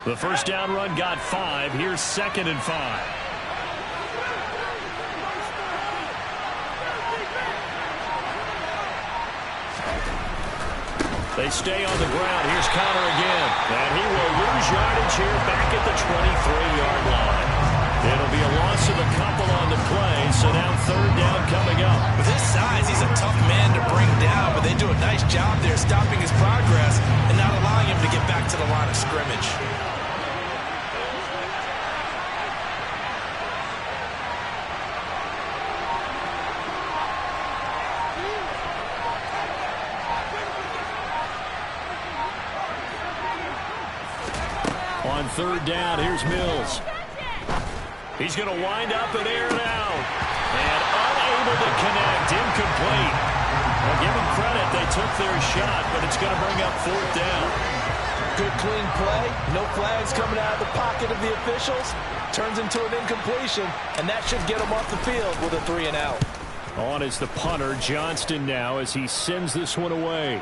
The first down run got 5. Here's 2nd and 5. They stay on the ground. Here's Conner again. And he will lose yardage here back at the 23-yard line. It'll be a loss of a couple on the play, so now 3rd down coming up. With his size, he's a tough man to bring down, but they do a nice job there stopping his progress and not allowing him to get back to the line of scrimmage. On 3rd down, here's Mills. He's going to wind up and air it out. And unable to connect. Incomplete. Well, give them credit. They took their shot, but it's going to bring up 4th down. Good, clean play. No flags coming out of the pocket of the officials. Turns into an incompletion, and that should get them off the field with a 3 and out. On is the punter, Johnston, now as he sends this one away.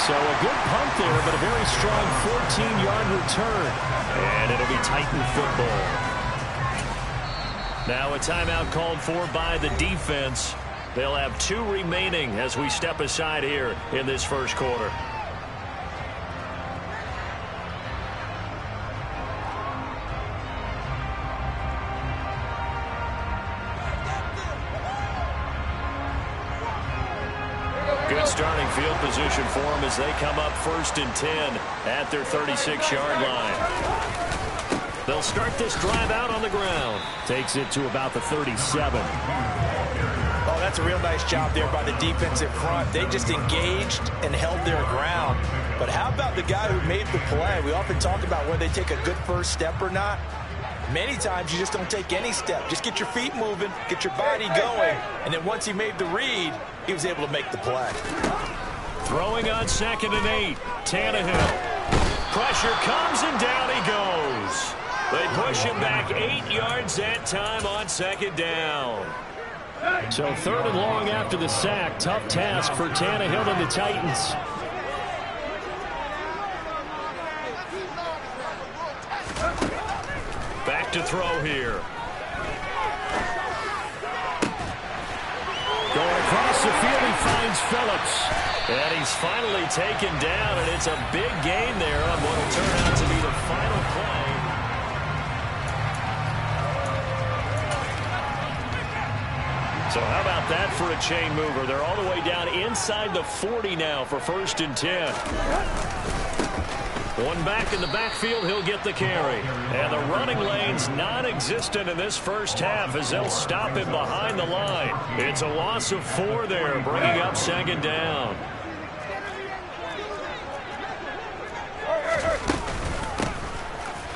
So a good punt there, but a very strong 14-yard return. And it'll be Titan football. Now a timeout called for by the defense. They'll have 2 remaining as we step aside here in this first quarter. Good starting field position for them as they come up 1st and 10 at their 36-yard line. They'll start this drive out on the ground. Takes it to about the 37. Oh, that's a real nice job there by the defensive front. They just engaged and held their ground. But how about the guy who made the play? We often talk about whether they take a good first step or not. Many times you just don't take any step. Just get your feet moving, get your body going, and then once he made the read, he was able to make the play. Throwing on 2nd and 8. Tannehill. Pressure comes and down he goes. They push him back 8 yards that time on 2nd down. So 3rd and long after the sack. Tough task for Tannehill and the Titans. Back to throw here. Going across the field, he finds Phillips. And he's finally taken down, and it's a big gain there on what will turn out to be the final play. So how about that for a chain mover? They're all the way down inside the 40 now for 1st and 10. One back in the backfield, he'll get the carry. And the running lane's non-existent in this first half as they'll stop him behind the line. It's a loss of 4 there, bringing up 2nd down.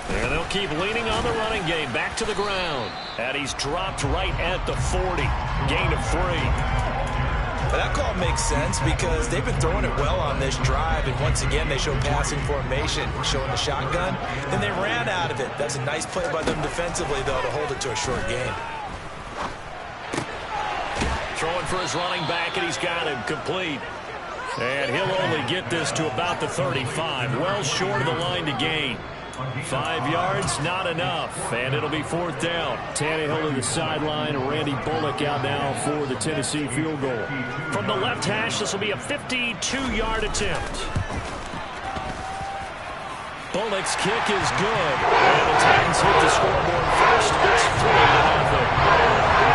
And they'll keep leaning on the running game. Back to the ground. And he's dropped right at the 40. Gain of 3. But that call makes sense because they've been throwing it well on this drive, and once again they show passing formation, showing the shotgun. Then they ran out of it. That's a nice play by them defensively, though, to hold it to a short gain. Throwing for his running back, and he's got him complete. And he'll only get this to about the 35, well short of the line to gain. 5 yards, not enough, and it'll be 4th down. Tannehill to the sideline, Randy Bullock out now for the Tennessee field goal. From the left hash, this will be a 52-yard attempt. Bullock's kick is good, and the Titans hit the scoreboard first. It's 3-0.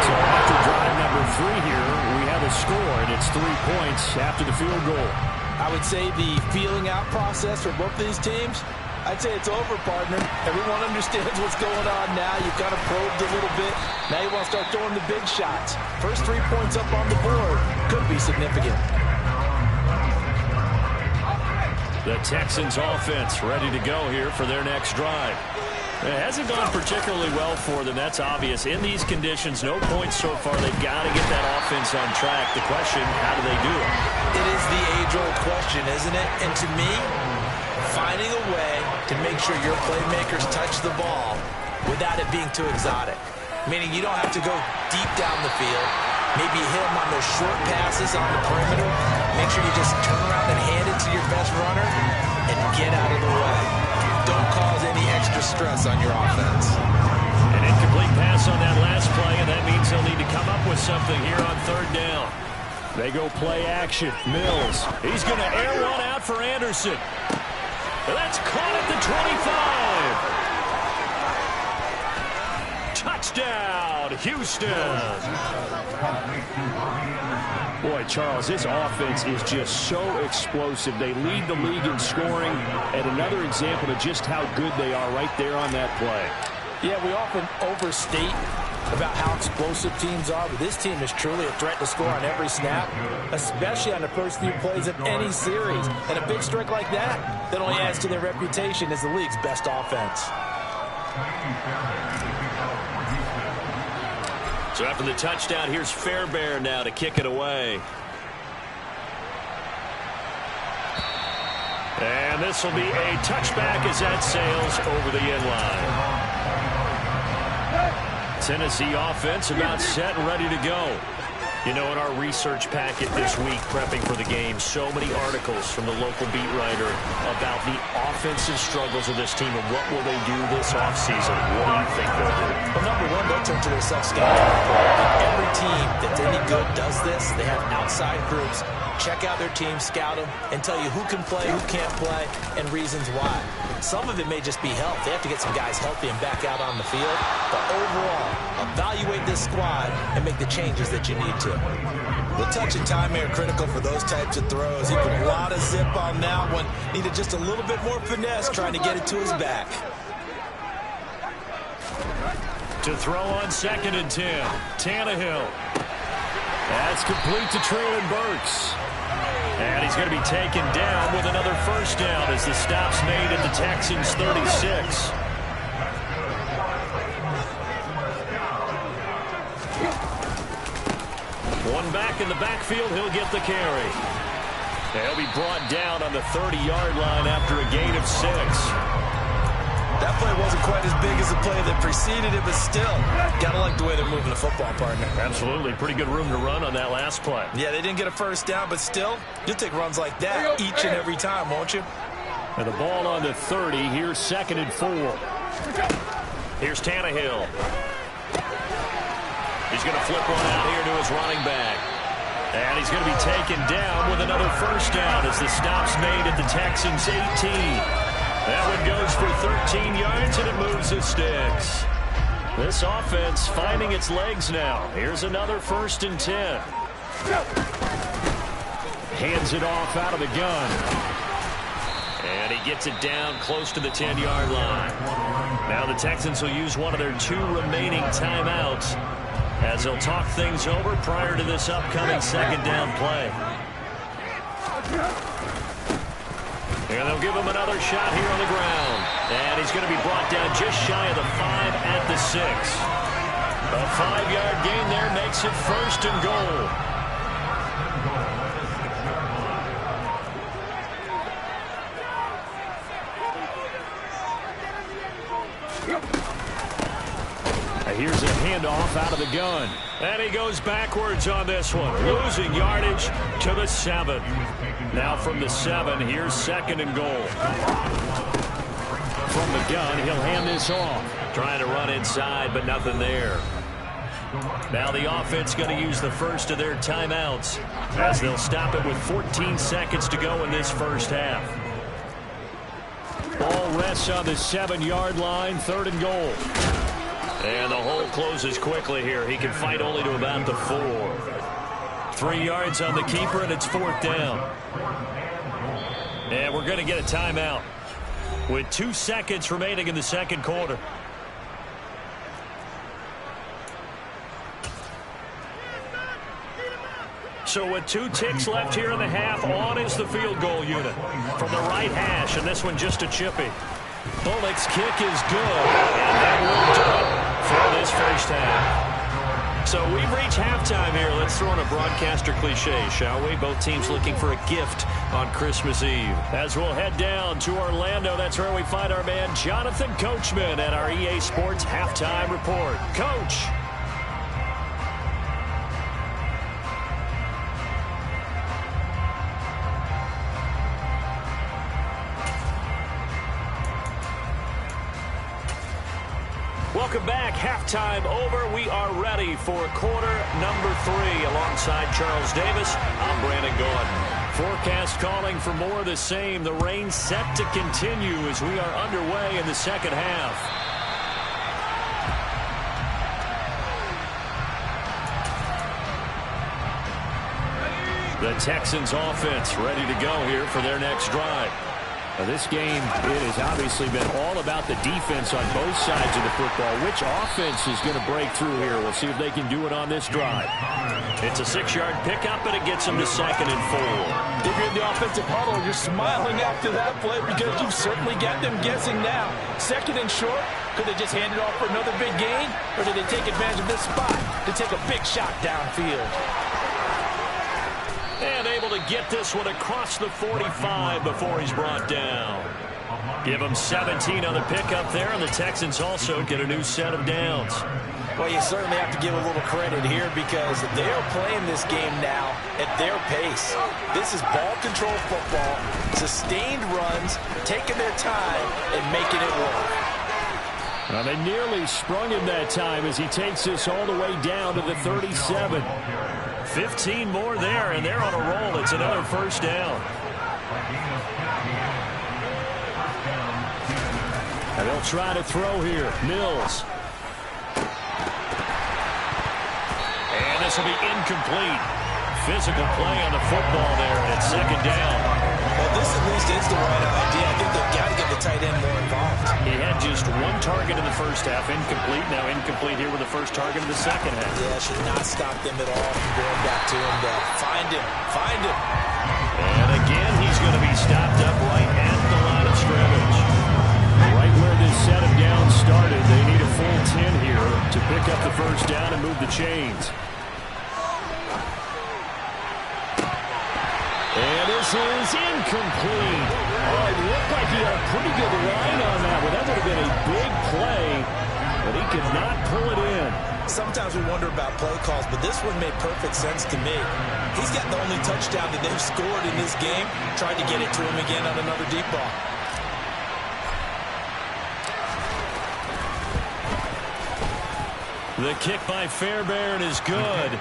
So after drive number 3 here, we have a score, and it's 3 points after the field goal. I would say the feeling out process for both these teams, I'd say it's over, partner. Everyone understands what's going on now. You've kind of probed a little bit. Now you want to start throwing the big shots. First 3 points up on the board could be significant. The Texans offense ready to go here for their next drive. It hasn't gone particularly well for them. That's obvious. In these conditions, no points so far. They've got to get that offense on track. The question, how do they do it? It is the age-old question, isn't it? And to me, finding a way to make sure your playmakers touch the ball without it being too exotic. Meaning you don't have to go deep down the field. Maybe hit him on those short passes on the perimeter. Make sure you just turn around and hand it to your best runner and get out of the way. Don't cause any extra stress on your offense. An incomplete pass on that last play, and that means they'll need to come up with something here on third down. They go play action. Mills. He's going to air one out for Anderson. That's caught at the 25. Touchdown, Houston. Boy, Charles, this offense is just so explosive. They lead the league in scoring, and another example of just how good they are right there on that play. Yeah, we often overstate about how explosive teams are, but this team is truly a threat to score on every snap, especially on the first few plays of any series. And a big strike like that only adds to their reputation as the league's best offense. So after the touchdown, here's Fairbairn now to kick it away. And this will be a touchback as that sails over the end line. Tennessee offense about set and ready to go. You know, in our research packet this week, prepping for the game, so many articles from the local beat writer about the offensive struggles of this team and what will they do this offseason. What do you think they'll do? Well, number one, they'll turn to their self-scouting report. Every team that's any good does this. They have outside groups. Check out their team, scout them, and tell you who can play, who can't play, and reasons why. Some of it may just be health. They have to get some guys healthy and back out on the field. But overall, evaluate this squad and make the changes that you need to. The touch and time are critical for those types of throws. He put a lot of zip on that one. Needed just a little bit more finesse trying to get it to his back. To throw on 2nd and 10, Tannehill. That's complete to Treylon Burks. And he's going to be taken down with another first down as the stop's made at the Texans' 36. One back in the backfield, he'll get the carry. He'll be brought down on the 30-yard line after a gain of 6. That play wasn't quite as big as the play that preceded it, but still, gotta like the way they're moving the football, partner. Absolutely. Pretty good room to run on that last play. Yeah, they didn't get a first down, but still, you'll take runs like that each and every time, won't you? And the ball on the 30. Here's 2nd and 4. Here's Tannehill. He's going to flip one out here to his running back. And he's going to be taken down with another first down as the stop's made at the Texans' 18. That one goes for 13 yards, and it moves the sticks. This offense finding its legs now. Here's another 1st and 10. Hands it off out of the gun. And he gets it down close to the 10-yard line. Now the Texans will use one of their 2 remaining timeouts as they'll talk things over prior to this upcoming 2nd down play. And they'll give him another shot here on the ground. And he's going to be brought down just shy of the 5 at the 6. A 5-yard gain there makes it 1st and goal. Here's a handoff out of the gun. And he goes backwards on this one, losing yardage to the 7. Now from the 7, here's 2nd and goal. From the gun, he'll hand this off. Trying to run inside, but nothing there. Now the offense going to use the first of their timeouts as they'll stop it with 14 seconds to go in this first half. Ball rests on the 7-yard line, 3rd and goal. And the hole closes quickly here. He can fight only to about the 4. 3 yards on the keeper, and it's 4th down. And we're going to get a timeout with 2 seconds remaining in the 2nd quarter. So with 2 ticks left here in the half, on is the field goal unit from the right hash, and this one just a chippy. Bullock's kick is good, and that will do it for this first half. So we've reached halftime here. Let's throw in a broadcaster cliche, shall we? Both teams looking for a gift on Christmas Eve. As we'll head down to Orlando, that's where we find our man Jonathan Coachman at our EA Sports Halftime Report. Coach. Welcome back. Halftime over. We are ready for quarter number 3. Alongside Charles Davis, I'm Brandon Gordon. Forecast calling for more of the same. The rain set to continue as we are underway in the second half. The Texans offense ready to go here for their next drive. Now this game, it has obviously been all about the defense on both sides of the football. Which offense is going to break through here? We'll see if they can do it on this drive. It's a 6-yard pickup, and it gets them to 2nd and 4. If you're in the offensive huddle, you're smiling after that play because you've certainly got them guessing now. 2nd and short, could they just hand it off for another big gain? Or did they take advantage of this spot to take a big shot downfield? And able to get this one across the 45 before he's brought down. Give him 17 on the pickup there, and the Texans also get a new set of downs. Well, you certainly have to give a little credit here because they're playing this game now at their pace. This is ball control football, sustained runs, taking their time and making it work. Well, they nearly sprung him that time as he takes this all the way down to the 37. 15 more there, and they're on a roll. It's another first down. And they'll try to throw here. Mills. And this will be incomplete. Physical play on the football there, and it's 2nd down. Well, this at least is the right idea. I think they've got to get the tight end more involved. He had just 1 target in the first half, incomplete. Now incomplete here with the first target of the second half. Yeah, should not stop them at all from going back to him. Find him. And again, he's going to be stopped up right at the line of scrimmage. Right where this set of downs started, they need a full 10 here to pick up the first down and move the chains. And this is incomplete. Oh, it looked like he had a pretty good line on that one. That would have been a big play, but he could not pull it in. Sometimes we wonder about play calls, but this one made perfect sense to me. He's got the only touchdown that they've scored in this game. Tried to get it to him again on another deep ball. The kick by Fairbairn is good.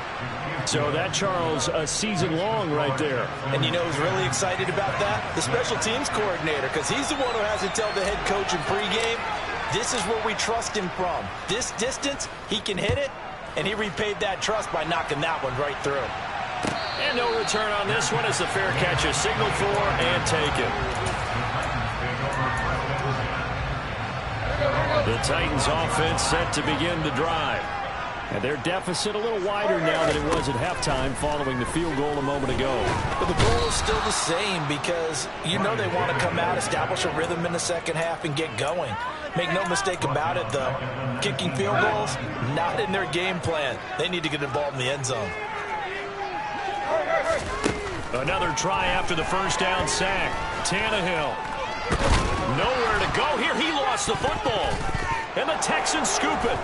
So that, Charles, a season long right there. And you know who's really excited about that? The special teams coordinator, because he's the one who has to tell the head coach in pregame, this is where we trust him from. This distance, he can hit it, and he repaid that trust by knocking that one right through. And no return on this one as the fair catch is signaled for and taken. The Titans offense set to begin the drive. And their deficit a little wider now than it was at halftime following the field goal a moment ago. But the goal is still the same because you know they want to come out, establish a rhythm in the second half, and get going. Make no mistake about it, though. Kicking field goals, not in their game plan. They need to get the ball in the end zone. Another try after the first down sack. Tannehill. Nowhere to go here. He lost the football. And the Texans scoop it.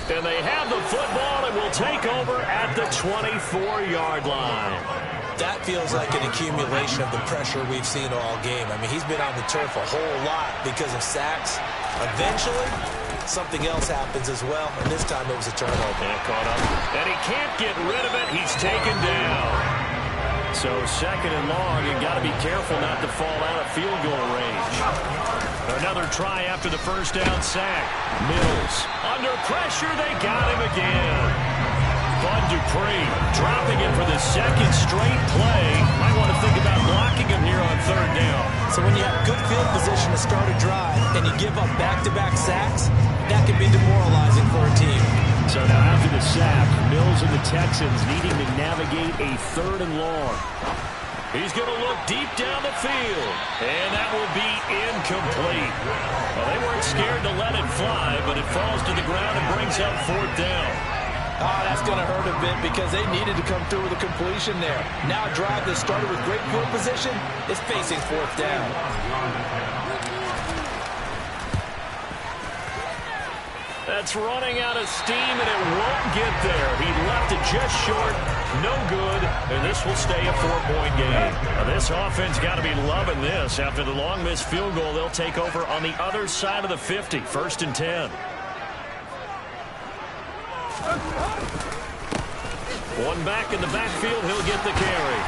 And they have the football and will take over at the 24-yard line. That feels like an accumulation of the pressure we've seen all game. I mean, he's been on the turf a whole lot because of sacks. Eventually, something else happens as well, and this time it was a turnover. And caught up. And he can't get rid of it. He's taken down. So 2nd and long, you got to be careful not to fall out of field goal range. Another try after the first down sack. Mills. Under pressure, they got him again. Bud Dupree dropping it for the 2nd straight play. Might want to think about blocking him here on 3rd down. So when you have good field position to start a drive and you give up back-to-back sacks, that can be demoralizing for a team. So now after the sack, Mills and the Texans needing to navigate a 3rd and long. He's going to look deep down the field, and that will be incomplete. Well, they weren't scared to let it fly, but it falls to the ground and brings up 4th down. Oh, that's going to hurt a bit because they needed to come through with a completion there. Now a drive that started with great field position is facing 4th down. That's running out of steam, and it won't get there. He left it just short, no good, and this will stay a 4-point game. Now, this offense got to be loving this. After the long missed field goal, they'll take over on the other side of the 50, 1st and 10. One back in the backfield, he'll get the carry.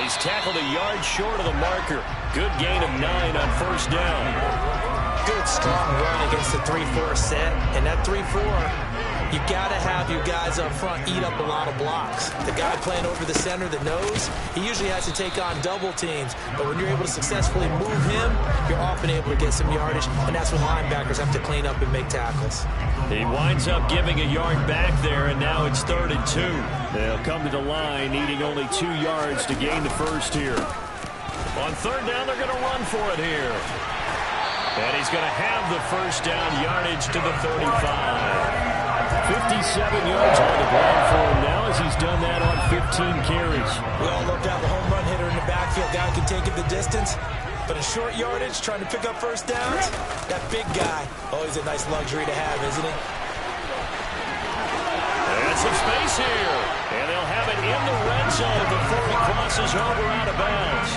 He's tackled a yard short of the marker. Good gain of 9 on 1st down. Good, strong run against the 3-4 set. And that 3-4, you got to have your guys up front eat up a lot of blocks. The guy playing over the center, the nose, he usually has to take on double teams. But when you're able to successfully move him, you're often able to get some yardage. And that's when linebackers have to clean up and make tackles. He winds up giving a yard back there, and now it's 3rd and 2. They'll come to the line, needing only 2 yards to gain the first here. On 3rd down, they're going to run for it here. And he's going to have the 1st down, yardage to the 35. 57 yards on the ground for him now as he's done that on 15 carries. We all love to have a home run hitter in the backfield. Guy can take it the distance. But in short yardage, trying to pick up 1st downs, that big guy, always a nice luxury to have, isn't he? And some space here. And they'll have it in the red zone before he crosses over out of bounds.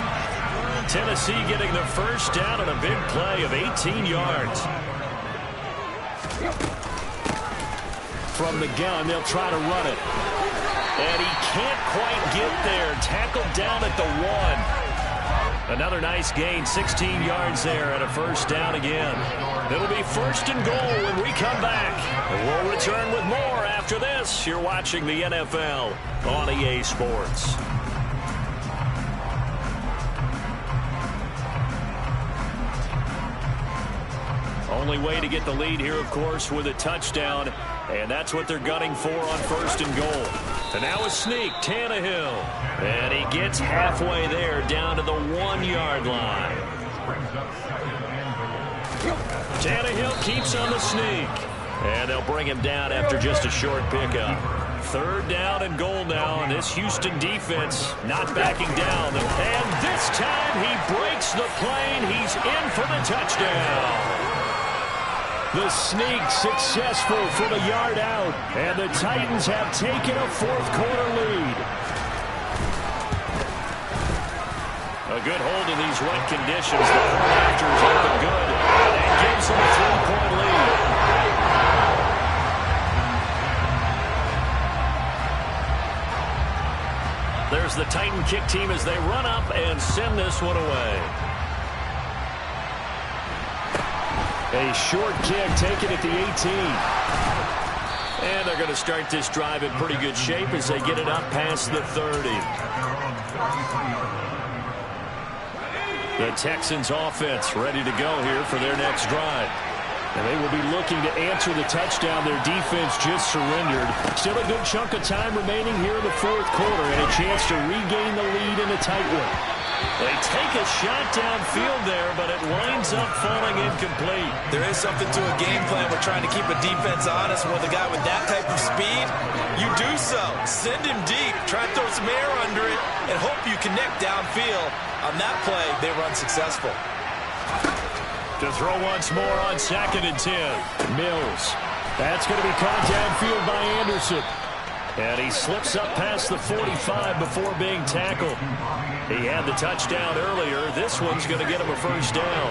Tennessee getting the 1st down on a big play of 18 yards. From the gun, they'll try to run it. And he can't quite get there. Tackled down at the 1. Another nice gain, 16 yards there, and a 1st down again. It'll be 1st and goal when we come back. And we'll return with more after this. You're watching the NFL on EA Sports. Only way to get the lead here, of course, with a touchdown. And that's what they're gunning for on 1st and goal. And now a sneak, Tannehill. And he gets halfway there, down to the 1-yard line. Tannehill keeps on the sneak. And they'll bring him down after just a short pickup. 3rd down and goal now, and this Houston defense not backing down. And this time he breaks the plane. He's in for the touchdown. The sneak successful from a yard out, and the Titans have taken a 4th quarter lead. A good hold in these wet conditions. The point after is open good, and that gives them a 3-point lead. There's the Titan kick team as they run up and send this one away. A short kick taken at the 18. And they're going to start this drive in pretty good shape as they get it up past the 30. The Texans offense ready to go here for their next drive. And they will be looking to answer the touchdown their defense just surrendered. Still a good chunk of time remaining here in the 4th quarter and a chance to regain the lead in a tight one. They take a shot downfield there, but it winds up falling incomplete. There is something to a game plan. We're trying to keep a defense honest. With a guy with that type of speed, you do so. Send him deep. Try to throw some air under it and hope you connect downfield. On that play, they run successful. To throw once more on 2nd and 10. Mills. That's going to be caught downfield by Anderson. And he slips up past the 45 before being tackled. He had the touchdown earlier. This one's going to get him a 1st down.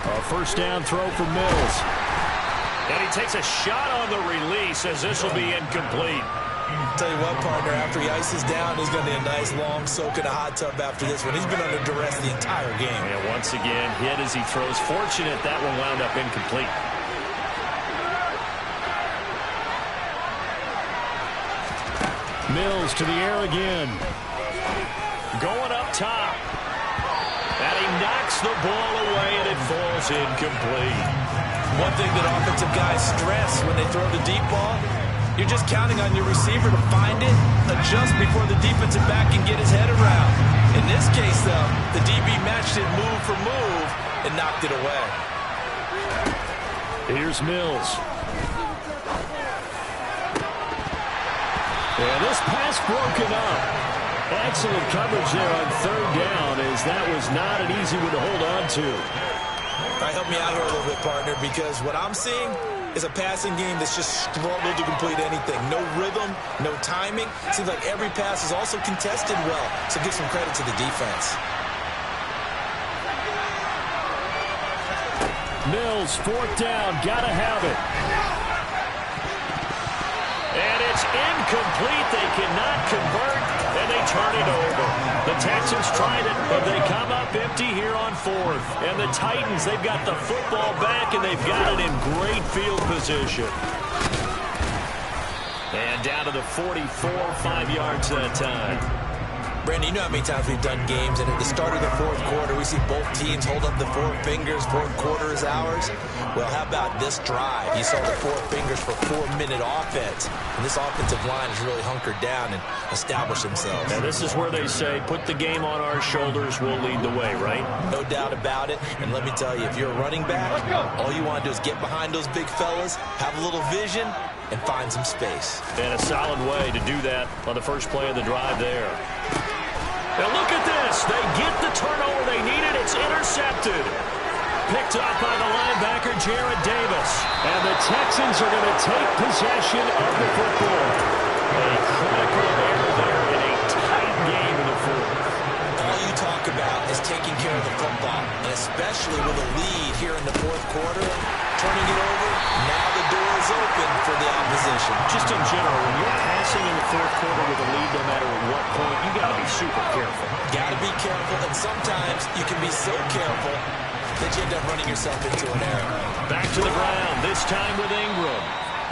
A 1st down throw for Mills. And he takes a shot on the release as this will be incomplete. Tell you what, partner, after he ices down, he's going to be a nice long soak in a hot tub after this one. He's been under duress the entire game. And once again, hit as he throws. Fortunate that one wound up incomplete. Mills to the air again. Going up top. And he knocks the ball away, and it falls incomplete. One thing that offensive guys stress when they throw the deep ball, you're just counting on your receiver to find it, adjust before the defensive back can get his head around. In this case, though, the DB matched it move for move and knocked it away. Here's Mills. And this pass broken up. Excellent coverage there on 3rd down, as that was not an easy one to hold on to. I help me out here a little bit, partner, because what I'm seeing is a passing game that's just struggled to complete anything. No rhythm, no timing. Seems like every pass is also contested well, so give some credit to the defense. Mills, fourth down, gotta have it. And it's incomplete. They cannot convert, and they turn it over. The Texans tried it, but they come up empty here on fourth. And the Titans, they've got the football back, and they've got it in great field position. And down to the 44, 5 yards that time. Brandon, you know how many times we've done games, and at the start of the fourth quarter, we see both teams hold up the four fingers. Fourth quarter is ours. Well, how about this drive? You saw the four fingers for 4-minute offense. And this offensive line has really hunkered down and established themselves. And this is where they say, put the game on our shoulders, we'll lead the way, right? No doubt about it. And let me tell you, if you're a running back, all you want to do is get behind those big fellas, have a little vision, and find some space. And a solid way to do that on the first play of the drive there. Now look at this. They get the turnover they needed. It's intercepted. Picked up by the linebacker, Jarrad Davis. And the Texans are going to take possession of the football. A critical error there in a tight game in the fourth. All you talk about is taking care of the football, and especially with a lead here in the fourth quarter, turning it over, now the door is open for the opposition. Just in general, when you're passing in the fourth quarter with a lead, no matter at what point, you got to be super careful. Got to be careful, and sometimes you can be so careful that you end up running yourself into an error. Back to the ground, this time with Ingram.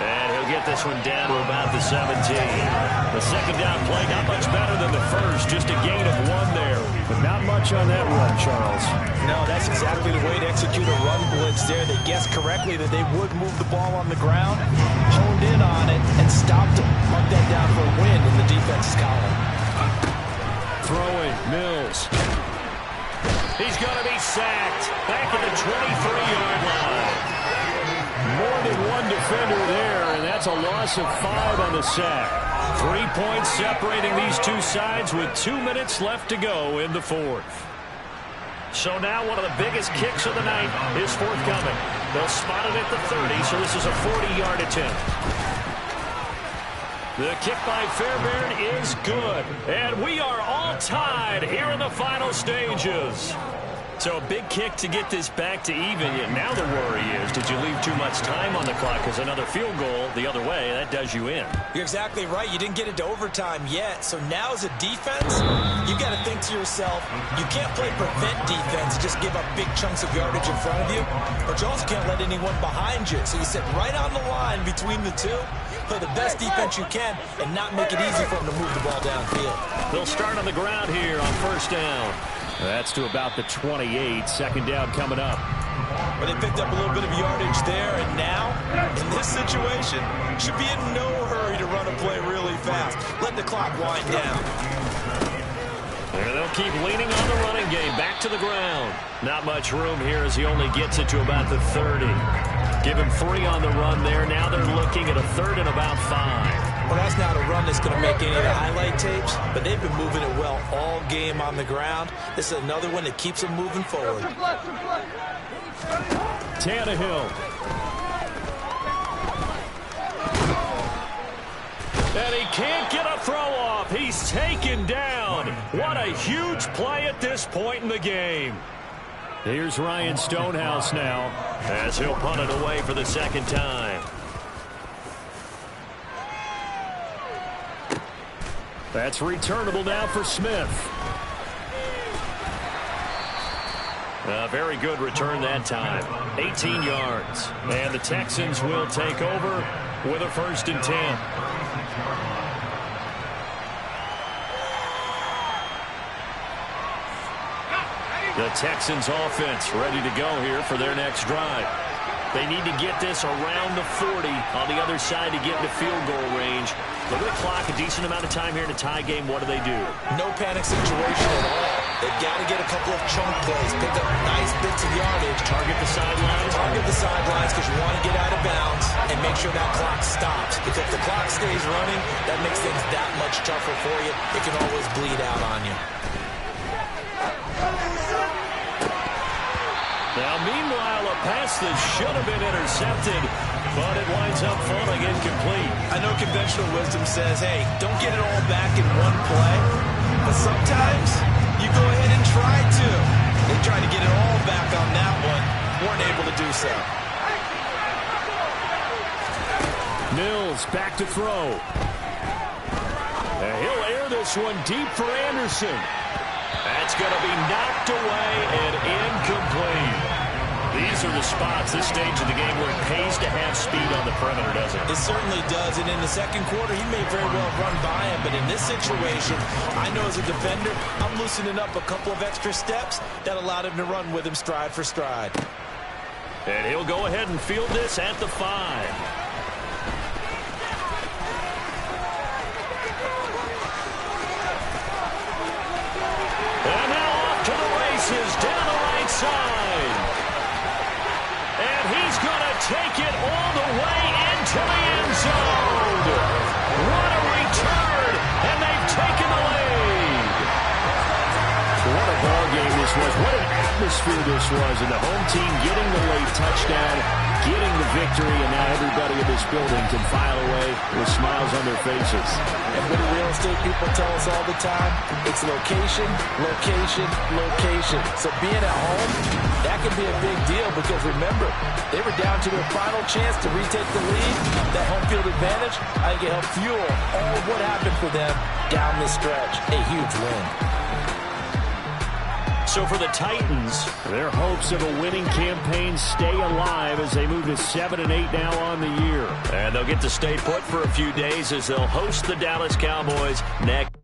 And he'll get this one down to about the 17. The second down play, not much better than the first, just a gain of 1 there. But not much on that run, Charles. No, that's exactly the way to execute a run blitz there. They guessed correctly that they would move the ball on the ground, honed in on it, and stopped them. Mark that down for a win in the defense's column. Throwing, Mills. He's going to be sacked back at the 23-yard line. More than one defender there, and that's a loss of 5 on the sack. 3 points separating these two sides with 2 minutes left to go in the fourth. So now one of the biggest kicks of the night is forthcoming. They'll spot it at the 30, so this is a 40-yard attempt. The kick by Fairbairn is good. And we are all tied here in the final stages. So a big kick to get this back to even. Yet now the worry is, did you leave too much time on the clock? Because another field goal the other way, that does you in. You're exactly right. You didn't get it to overtime yet. So now as a defense, you got to think to yourself, you can't play prevent defense, just give up big chunks of yardage in front of you. But you also can't let anyone behind you. So you sit right on the line between the two, play the best defense you can, and not make it easy for them to move the ball downfield. They'll start on the ground here on first down. That's to about the 28. Second down coming up. But they picked up a little bit of yardage there, and now, in this situation, should be in no hurry to run a play really fast. Let the clock wind down. And they'll keep leaning on the running game. Back to the ground. Not much room here as he only gets it to about the 30. Give him 3 on the run there. Now they're looking at a 3rd and about 5. Well, that's not a run that's going to make any of the highlight tapes, but they've been moving it well all game on the ground. This is another one that keeps them moving forward. Tannehill. And he can't get a throw off. He's taken down. What a huge play at this point in the game. Here's Ryan Stonehouse now as he'll punt it away for the second time. That's returnable now for Smith. A very good return that time. 18 yards. And the Texans will take over with a 1st and 10. The Texans offense ready to go here for their next drive. They need to get this around the 40 on the other side to get into field goal range. Look at the clock, a decent amount of time here in a tie game. What do? No panic situation at all. They've got to get a couple of chunk plays, pick up nice bits of yardage. Target the sidelines. Target the sidelines because you want to get out of bounds and make sure that clock stops. Because if the clock stays running, that makes things that much tougher for you. It can always bleed out on you. Now, meanwhile, a pass that should have been intercepted, but it winds up falling incomplete. I know conventional wisdom says, hey, don't get it all back in one play, but sometimes you go ahead and try to. They tried to get it all back on that one, weren't able to do so. Mills back to throw. And he'll air this one deep for Anderson. That's going to be knocked away and incomplete. These are the spots, this stage of the game, where it pays to have speed on the perimeter, doesn't it? It certainly does, and in the second quarter, he may very well run by him, but in this situation, I know as a defender, I'm loosening up a couple of extra steps that allowed him to run with him stride for stride. And he'll go ahead and field this at the 5. Down the right side. And he's going to take it all the way into the end zone. What a return, and they've taken the lead. What a ball game this was. What an atmosphere this was. And the home team getting the late touchdown, getting the victory, and now everybody in this building can file away with smiles on their faces. And what do real estate people tell us all the time? It's location, location, location. So being at home, that can be a big deal because remember, they were down to their final chance to retake the lead. That home field advantage, I think it helped fuel all of what happened for them down the stretch. A huge win. So for the Titans, their hopes of a winning campaign stay alive as they move to 7-8 now on the year. And they'll get to stay put for a few days as they'll host the Dallas Cowboys next.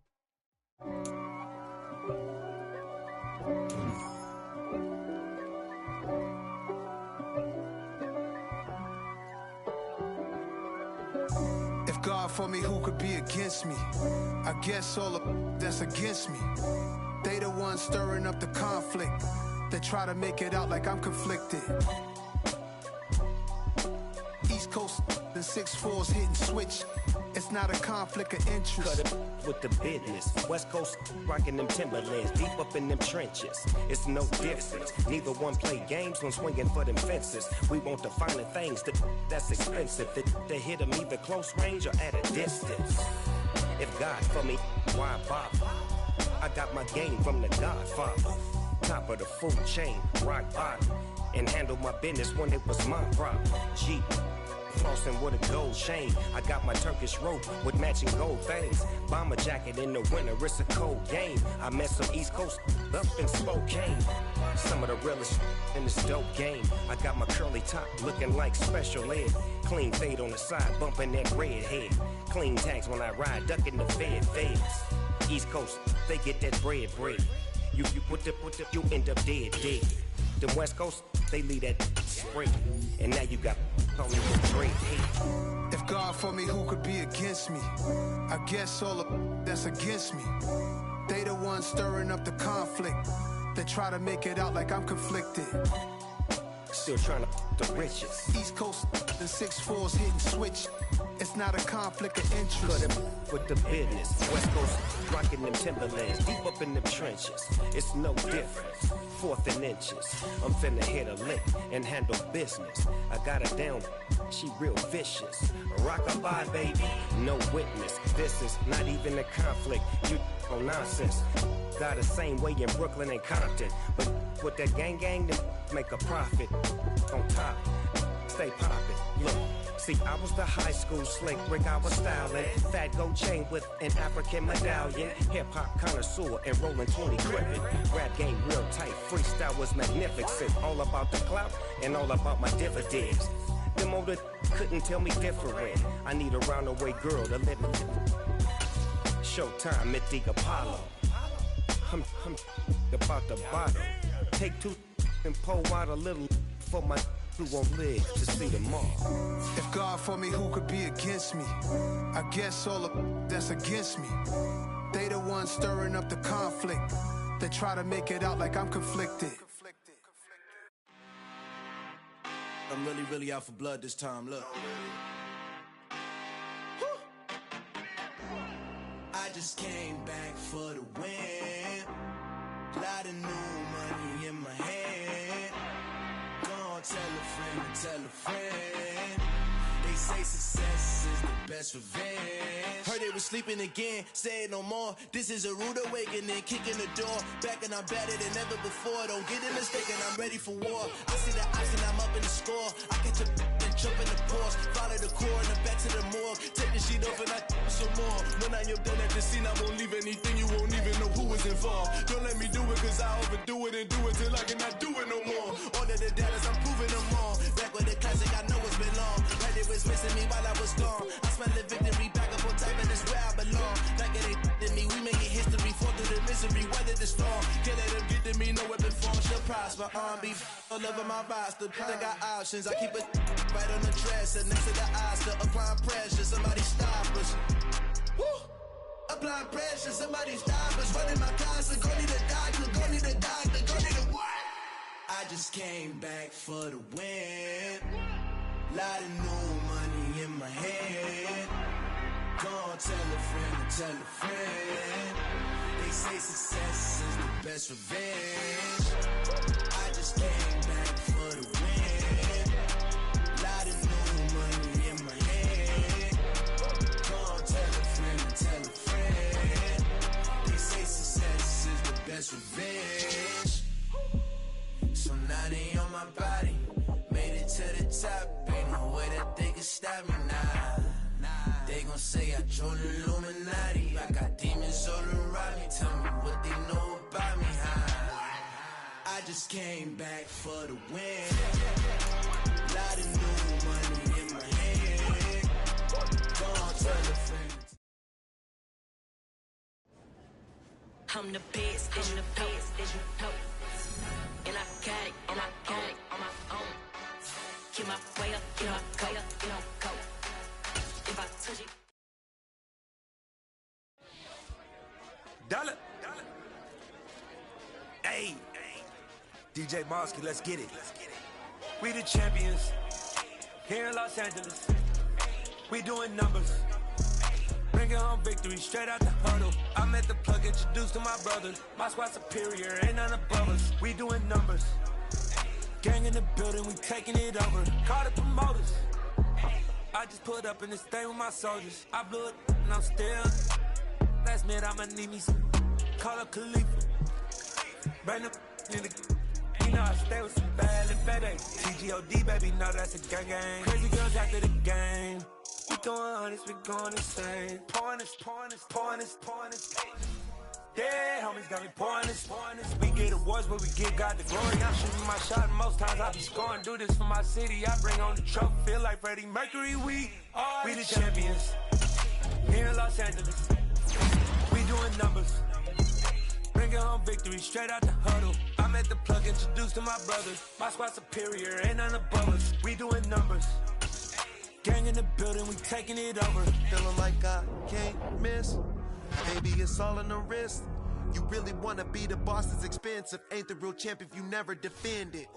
If God for me, who could be against me? I guess all of that's against me. They the ones stirring up the conflict. They try to make it out like I'm conflicted. East Coast, the 6'4s hitting switch. It's not a conflict of interest. Cut it with the business. West Coast rocking them Timberlands, deep up in them trenches. It's no difference. Neither one play games when swinging for them fences. We want the finer things that's expensive. They hit them either close range or at a distance. If God for me, why bother? I got my game from the Godfather. Top of the food chain, rock bottom. And handle my business when it was my problem. Jeep, flossing with a gold chain. I got my Turkish rope with matching gold things. Bomber jacket in the winter, it's a cold game. I met some East Coast up in Spokane. Some of the realest in this dope game. I got my curly top looking like special ed. Clean fade on the side, bumping that red head. Clean tags when I ride, ducking the feds. East Coast, they get that bread. You you end up dead. Them West Coast, they leave that spring. And now you got only with great hate. If God for me, who could be against me? I guess all of that's against me. They the ones stirring up the conflict. They try to make it out like I'm conflicted. Still trying to the riches. East Coast, the 6'4s hitting switch. It's not a conflict of interest. Cut it with the business. West Coast rocking them Timberlands, deep up in them trenches. It's no difference. 4th and inches. I'm finna hit a lick and handle business. I got her down, she real vicious. Rock-a-bye, baby, no witness. This is not even a conflict. You on nonsense. Got the same way in Brooklyn and Compton. But with that gang, then make a profit. On top, stay poppin'. Look. See, I was the high school slick Rick, I was styling. Fat gold chain with an African medallion. Hip-hop connoisseur and rolling 20 gripping. Rap game real tight, freestyle was magnificent. All about the clout and all about my dividends. Them older couldn't tell me different. I need a roundaway girl to let me. Showtime at the Apollo. I'm about the bottle. Take 2 and pour out a little for my who won't live to see tomorrow. If God for me, who could be against me? I guess all of that's against me. They the ones stirring up the conflict. They try to make it out like I'm conflicted. I'm really out for blood this time, look. I just came back for the win. Lot of new money in my hand. Gonna tell a friend to tell a friend. They say success is the best revenge. Heard they was sleeping again, say it no more. This is a rude awakening, kicking the door. Back and I'm better than ever before. Don't get it mistaken, I'm ready for war. I see the option, I'm up in the score. I catch a and jump in the pause. Follow the core and the back to the morgue. Take the sheet off and I some more. When I am done at the scene, I won't leave anything. You won't even know who is involved. Don't let me do it, cause I overdo it and do it till I cannot do it no more. All of the data, I'm proving them all. Back with the classic, I know it's been long. Like it was missing me while I was gone. I smell the victory back up on top, and it's where I belong. Like it ain't to me, we making history. Fall through the misery, weather the storm. Can't let them get to me, no weapon form shall prosper. Be all over my roster. I got options, I keep it right on the dresser. Next to the Oscar, applying pressure. Somebody stop us. Woo! Applying pressure, somebody stop us. Running my closet, go need a doctor, go need a doctor, go need a what? I just came back for the win. Lot of new money in my hand. Go on, tell a friend to tell a friend. They say success is the best revenge. I just came back for the win. Lot of new money in my hand. Go on, tell a friend to tell a friend. They say success is the best revenge. So now they on my body. Made it to the top. Ain't no way that they can stop me now. They gon' say I joined the Illuminati. I got demons all around me. Tell me what they know about me, huh? I just came back for the win. Lot of new money in my hand. Go on, tell a friend. I'm the best, I'm the best, as you know. And I got it on my own. Get my way up, get my go. If I touch it. Dollar. Hey. DJ Mosky, let's get it. We the champions. Here in Los Angeles. We doing numbers. Bringing home victory straight out the huddle. I'm at the plug, introduced to my brother. My squad superior, ain't none above us. We doing numbers. Gang in the building, we taking it over. Call the promoters. I just put up in this thing with my soldiers. I blew it and I'm still. Last minute I'ma need me some. Call up Khalifa. Bring up in the. You know I stay with some bad and bad days. TGOD baby, know that's a gang gang. Crazy girls after the game. We going honest, we going insane. Pouring this. Yeah, homies got me pouring this. We get awards, but we give God the glory. I'm shooting my shot, and most times I be scoring. Do this for my city, I bring on the trophy. Feel like Freddie Mercury, we the champions. Here in Los Angeles, we doing numbers. Bringing home victory straight out the huddle. I'm at the plug, introduced to my brothers. My squad superior, ain't none above us. We doing numbers. Gang in the building, we taking it over. Feeling like I can't miss. Baby, it's all in the wrist. You really wanna be the boss, it's expensive. Ain't the real champ if you never defend it.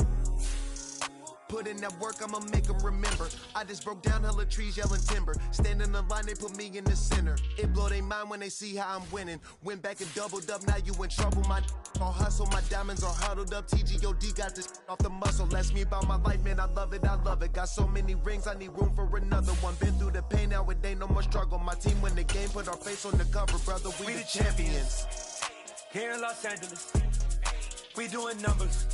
Put in that work, I'ma make them remember. I just broke down hella trees, yelling timber. Stand in the line, they put me in the center. It blow their mind when they see how I'm winning. Went back and doubled up, now you in trouble. My all hustle, my diamonds are huddled up. TGOD got this off the muscle. Ask me about my life, man, I love it. Got so many rings, I need room for another one. Been through the pain, now it ain't no more struggle. My team win the game, put our face on the cover, brother. We the champions. Here in Los Angeles, we doing numbers.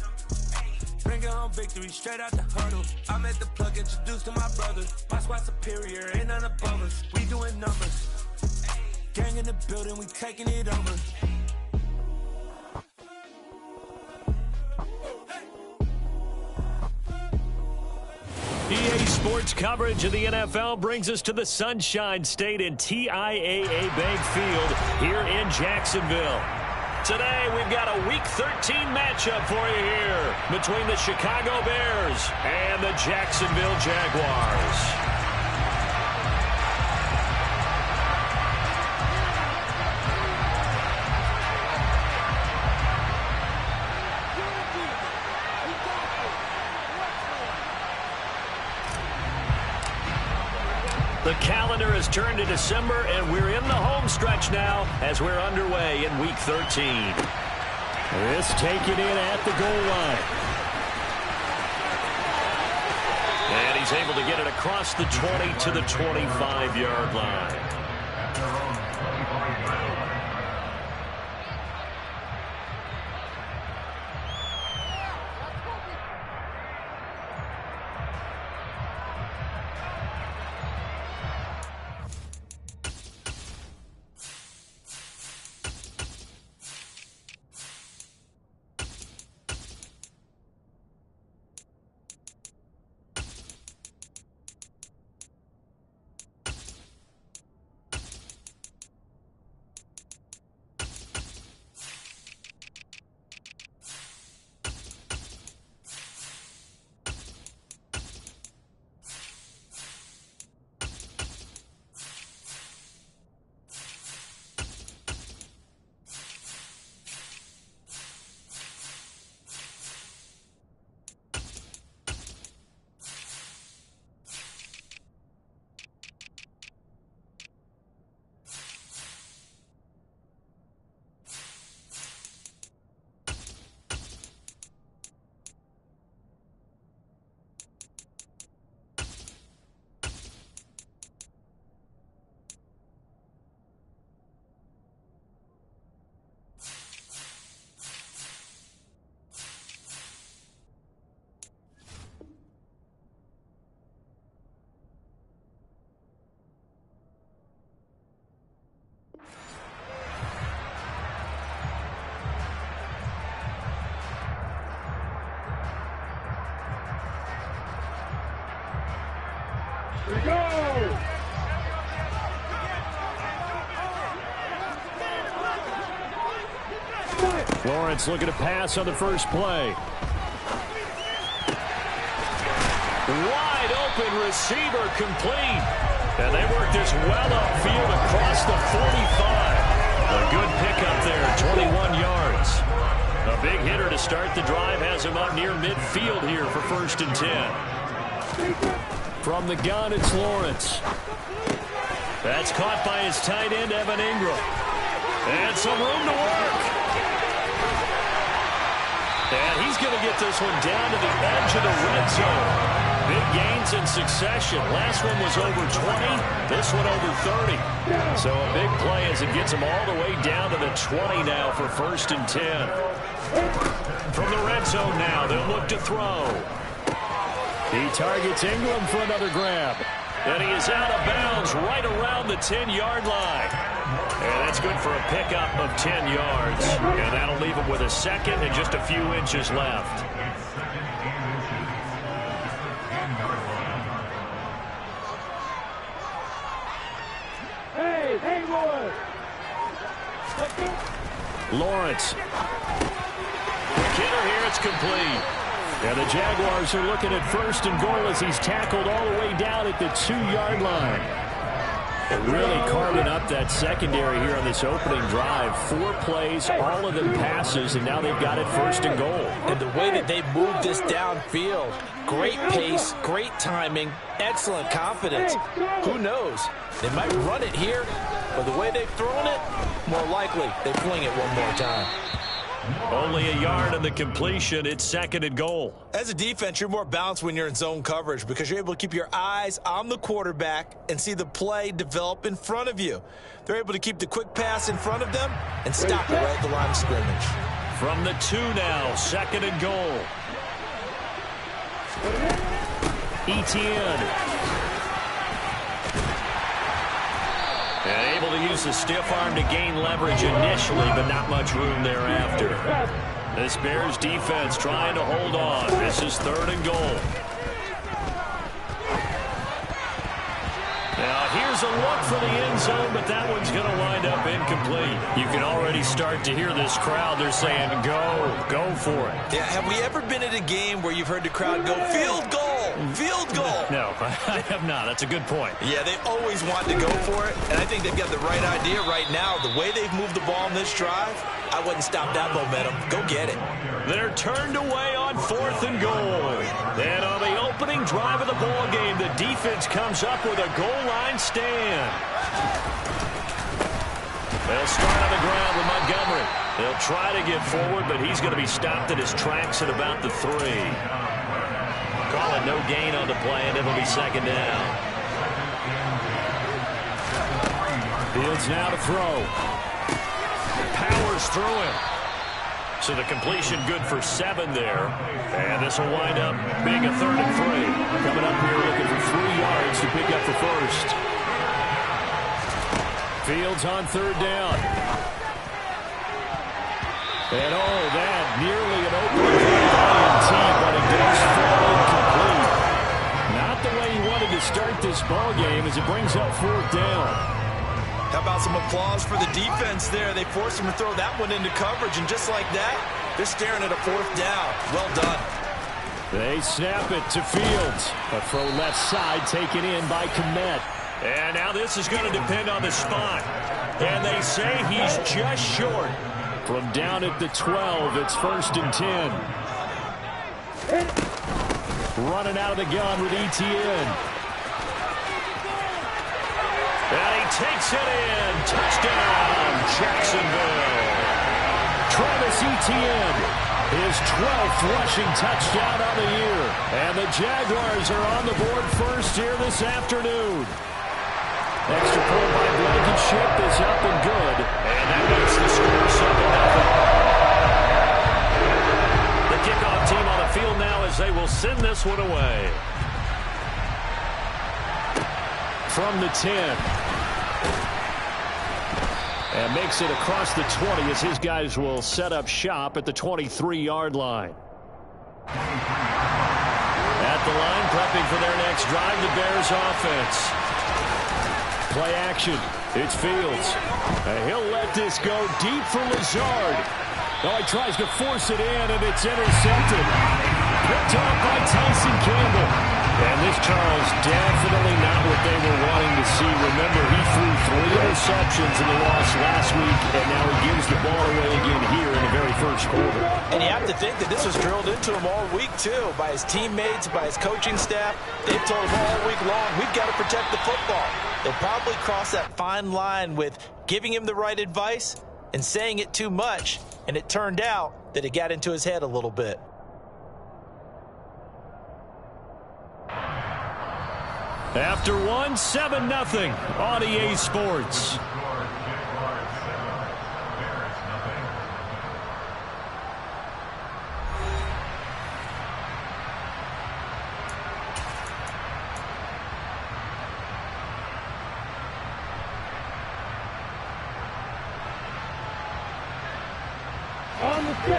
Bringing home victory straight out the huddle. I'm at the plug, introduced to my brothers. My squad superior, ain't none above us. We doing numbers. Gang in the building, we taking it over. EA Sports coverage of the NFL brings us to the Sunshine State and TIAA Bank Field here in Jacksonville. Today, we've got a Week 13 matchup for you here between the Chicago Bears and the Jacksonville Jaguars. The calendar has turned to December, and we're in the home stretch now as we're underway in Week 13. This taken in at the goal line. he's able to get it across the 20 to the 25-yard line. Lawrence looking to pass on the first play. Wide open receiver complete. And they work this well upfield across the 45. A good pickup there, 21 yards. A big hitter to start the drive has him up near midfield here for 1st and 10. From the gun, it's Lawrence. That's caught by his tight end, Evan Ingram. And some room to work. And he's going to get this one down to the edge of the red zone. Big gains in succession. Last one was over 20. This one over 30. So a big play as it gets him all the way down to the 20 now for 1st and 10. From the red zone now, they'll look to throw. He targets Ingram for another grab. And he is out of bounds right around the 10-yard line. And that's good for a pickup of 10 yards. And that'll leave him with a second and just a few inches left. Hey, Haywood! Lawrence. Quick hitter here, it's complete. And the Jaguars are looking at 1st and goal as he's tackled all the way down at the 2-yard line. Really carving up that secondary here on this opening drive. 4 plays, all of them passes, and now they've got it 1st and goal. And the way that they moved this downfield, great pace, great timing, excellent confidence. Who knows? They might run it here, but the way they've thrown it, more likely they fling it one more time. Only a yard on the completion. It's 2nd and goal. As a defense, you're more balanced when you're in zone coverage because you're able to keep your eyes on the quarterback and see the play develop in front of you. They're able to keep the quick pass in front of them and stop it right at the line of scrimmage. From the 2 now, 2nd and goal. Etienne. And able to use the stiff arm to gain leverage initially, but not much room thereafter. This Bears defense trying to hold on. This is 3rd and goal. Now here's a look for the end zone, but that one's going to wind up incomplete. You can already start to hear this crowd. They're saying, go for it. Yeah, have we ever been at a game where you've heard the crowd go, field goal? Field goal. No, I have not. That's a good point. Yeah, they always want to go for it, and I think they've got the right idea right now. The way they've moved the ball in this drive, I wouldn't stop that momentum. Go get it. They're turned away on 4th and goal. And on the opening drive of the ball game, the defense comes up with a goal line stand. They'll start on the ground with Montgomery. They'll try to get forward, but he's going to be stopped at his tracks at about the 3. Call it no gain on the play, and it'll be second down. Fields now to throw. Powers through him. So the completion good for 7 there. And this will wind up being a 3rd and 3. Coming up here looking for 3 yards to pick up the first. Fields on 3rd down. And that nearly an opening drive by the but it does fall incomplete. Not the way he wanted to start this ball game as it brings up 4th down. How about some applause for the defense there? They forced him to throw that one into coverage, and just like that, they're staring at a 4th down. Well done. They snap it to Fields. A throw left side taken in by Kmet. And now this is going to depend on the spot. And they say he's just short. From down at the 12, it's 1st and 10. Running out of the gun with Etienne. And he takes it in. Touchdown, Jacksonville. Travis Etienne, his 12th rushing touchdown of the year. And the Jaguars are on the board first here this afternoon. Extra point by Blankenship is up and good. And that makes the score 7-0. The kickoff team on the field now as they will send this one away. From the 10. And makes it across the 20 as his guys will set up shop at the 23-yard line. At the line, prepping for their next drive, the Bears offense. Play action. It's Fields. And he'll let this go deep for Lazard. Oh, he tries to force it in, and it's intercepted. Picked up by Tyson Campbell. And this, Charles, definitely not what they were wanting to see. Remember, he threw 3 interceptions in the loss last week, and now he gives the ball away again here in the very first quarter. And you have to think that this was drilled into him all week, too, by his teammates, by his coaching staff. They've told him all week long, we've got to protect the football. They'll probably cross that fine line with giving him the right advice and saying it too much, and it turned out that it got into his head a little bit. After 7-0 on EA Sports.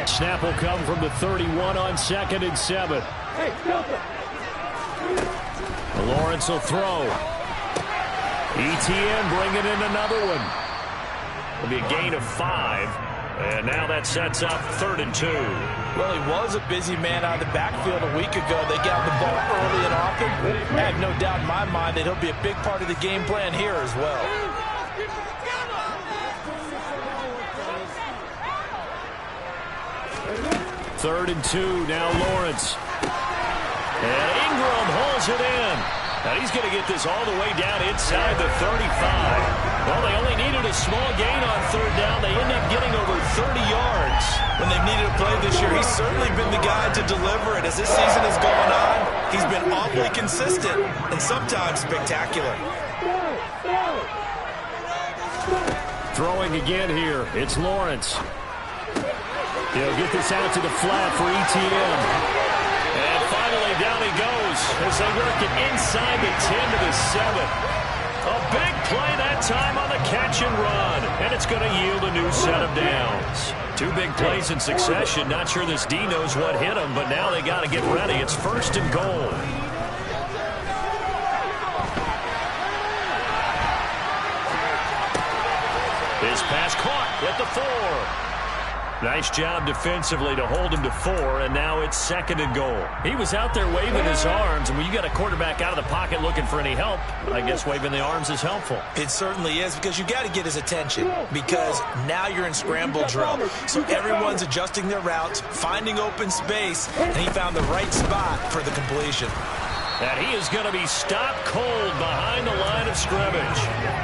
Snap will come from the 31 on 2nd and 7. Lawrence will throw. Etienne bringing in another one. It'll be a gain of 5. And now that sets up 3rd and 2. Well, he was a busy man out of the backfield a week ago. They got the ball early and often. I have no doubt in my mind that he'll be a big part of the game plan here as well. Third and 2, now Lawrence. And Ingram holds it in. Now he's going to get this all the way down inside the 35. Well, they only needed a small gain on 3rd down. They end up getting over 30 yards. When they've needed a play this year, he's certainly been the guy to deliver it. As this season has gone on, he's been awfully consistent and sometimes spectacular. Throwing again here. It's Lawrence. He'll get this out to the flat for Etienne. And finally down he goes as they work it inside the 10 to the 7. A big play that time on the catch and run. And it's going to yield a new set of downs. 2 big plays in succession. Not sure this D knows what hit him, but now they got to get ready. It's 1st and goal. His pass caught at the 4. Nice job defensively to hold him to 4, and now it's 2nd and goal. He was out there waving his arms, and when you got a quarterback out of the pocket looking for any help, I guess waving the arms is helpful. It certainly is, because you got to get his attention, because now you're in scramble drill. So everyone's adjusting their routes, finding open space, and he found the right spot for the completion. And he is going to be stopped cold behind the line of scrimmage.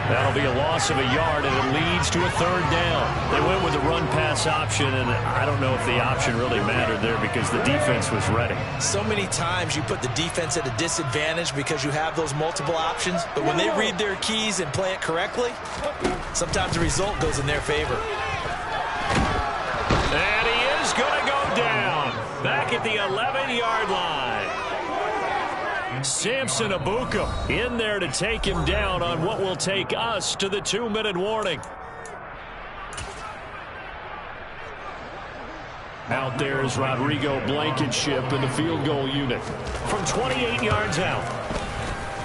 That'll be a loss of a yard, and it leads to a third down. They went with the run-pass option, and I don't know if the option really mattered there because the defense was ready. So many times you put the defense at a disadvantage because you have those multiple options, but when they read their keys and play it correctly, sometimes the result goes in their favor. And he is going to go down back at the 11-yard line. Samson Abuka in there to take him down on what will take us to the 2-minute warning. Out there is Rodrigo Blankenship in the field goal unit from 28 yards out.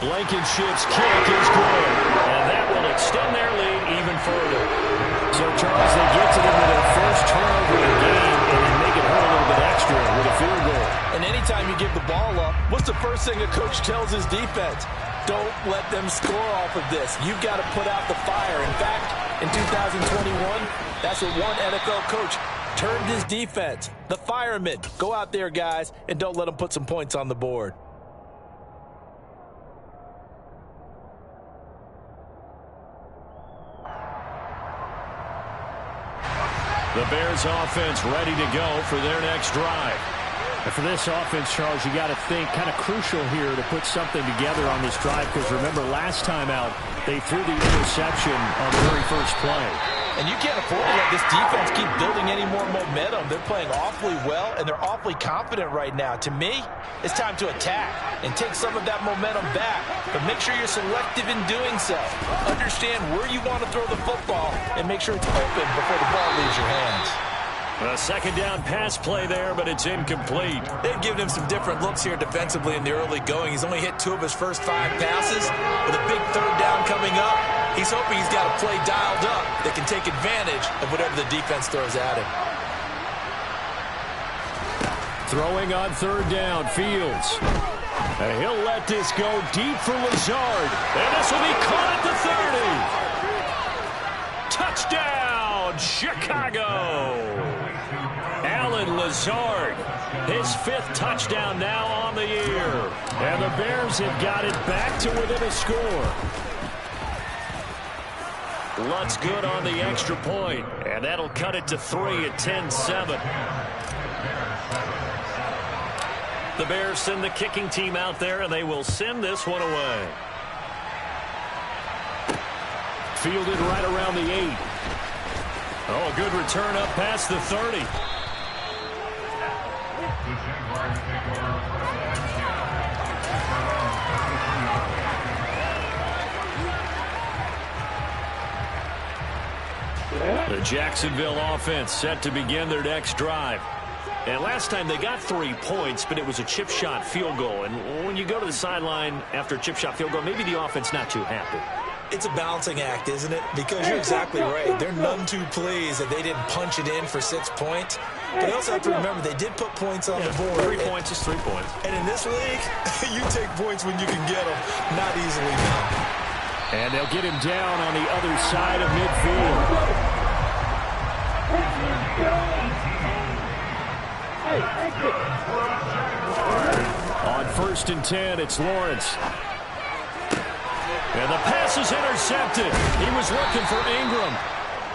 Blankenship's kick is good, and that will extend their lead even further. So, Charles, they get to them with their first turnover of the game and then make it hurt a little bit extra with a field goal. And anytime you give the ball up, what's the first thing a coach tells his defense? Don't let them score off of this. You've got to put out the fire. In fact, in 2021, that's what one NFL coach turned his defense. The firemen. Go out there, guys, and don't let them put some points on the board. The Bears offense ready to go for their next drive. And for this offense, Charles, you got to think kind of crucial here to put something together on this drive because remember last time out they threw the interception on the very first play. And you can't afford to let this defense keep building any more momentum. They're playing awfully well, and they're awfully confident right now. To me, it's time to attack and take some of that momentum back. But make sure you're selective in doing so. Understand where you want to throw the football and make sure it's open before the ball leaves your hands. A second down pass play there, but it's incomplete. They've given him some different looks here defensively in the early going. He's only hit 2 of his first 5 passes. With a big third down coming up, he's hoping he's got a play dialed up that can take advantage of whatever the defense throws at him. Throwing on third down, Fields. And he'll let this go deep for Lazard. And this will be caught at the 30. Touchdown, Chicago. Allen Lazard, his 5th touchdown now on the year. And the Bears have got it back to within a score. Lutz good on the extra point, and that'll cut it to 3 at 10-7. The Bears send the kicking team out there, and they will send this one away. Fielded right around the 8. Oh, a good return up past the 30. The Jacksonville offense set to begin their next drive. And last time they got 3 points, but it was a chip shot field goal. And when you go to the sideline after a chip shot field goal, maybe the offense not too happy. It's a balancing act, isn't it? Because you're exactly right. They're none too pleased that they didn't punch it in for 6 points. But they also have to remember they did put points on the board. 3 points is 3 points. And in this league, you take points when you can get them. Not easily done. And they'll get him down on the other side of midfield. On 1st and 10, it's Lawrence. And the pass is intercepted. He was looking for Ingram.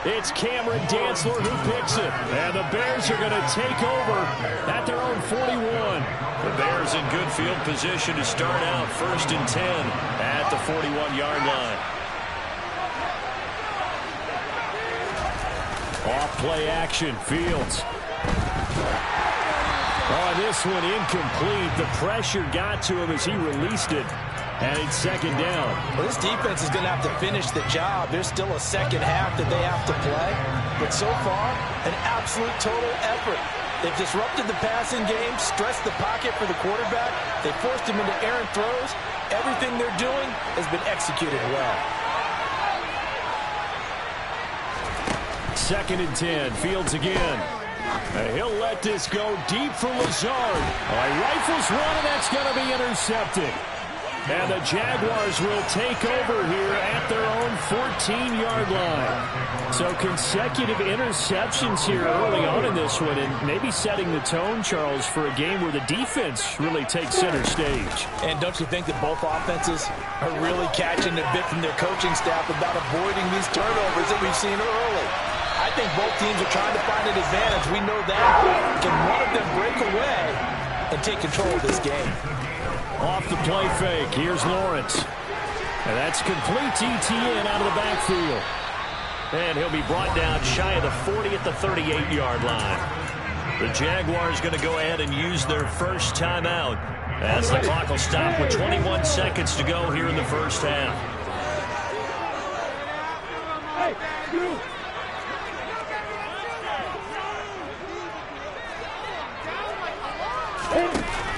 It's Cameron Dantzler who picks it. And the Bears are going to take over at their own 41. The Bears in good field position to start out 1st and 10 at the 41-yard line. Off play action, Fields. Oh, this one incomplete. The pressure got to him as he released it. And it's 2nd down. Well, this defense is going to have to finish the job. There's still a second half that they have to play. But so far, an absolute total effort. They've disrupted the passing game, stressed the pocket for the quarterback. They forced him into errant throws. Everything they're doing has been executed well. 2nd and 10. Fields again. And he'll let this go deep for Lazard. Oh, he rifles one, and that's going to be intercepted. And the Jaguars will take over here at their own 14-yard line. So consecutive interceptions here early on in this one, and maybe setting the tone, Charles, for a game where the defense really takes center stage. And don't you think that both offenses are really catching a bit from their coaching staff about avoiding these turnovers that we've seen early? I think both teams are trying to find an advantage. We know that. Can one of them break away and take control of this game? Off the play fake, here's Lawrence. And that's complete to Etienne out of the backfield. And he'll be brought down shy of the 40 at the 38-yard line. The Jaguars going to go ahead and use their first timeout as the clock will stop with 21 seconds to go here in the first half.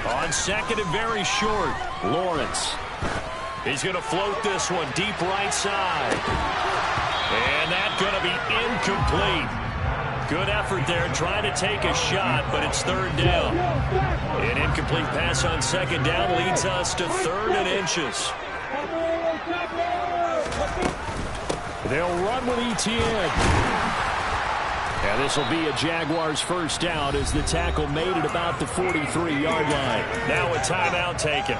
On second and very short, Lawrence. He's going to float this one deep right side. And that's going to be incomplete. Good effort there trying to take a shot, but it's third down. An incomplete pass on second down leads us to 3rd and inches. They'll run with Etienne. And this will be a Jaguars first down as the tackle made at about the 43-yard line. Now a timeout taken.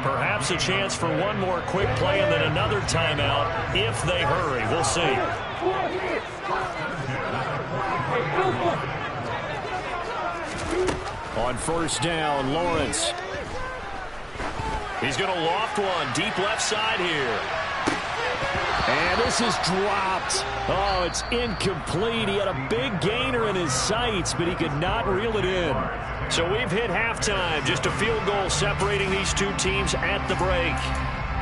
Perhaps a chance for one more quick play and then another timeout if they hurry. We'll see. On first down, Lawrence. He's going to loft one deep left side here. And this is dropped. Oh, it's incomplete. He had a big gainer in his sights, but he could not reel it in. So we've hit halftime. Just a field goal separating these two teams at the break.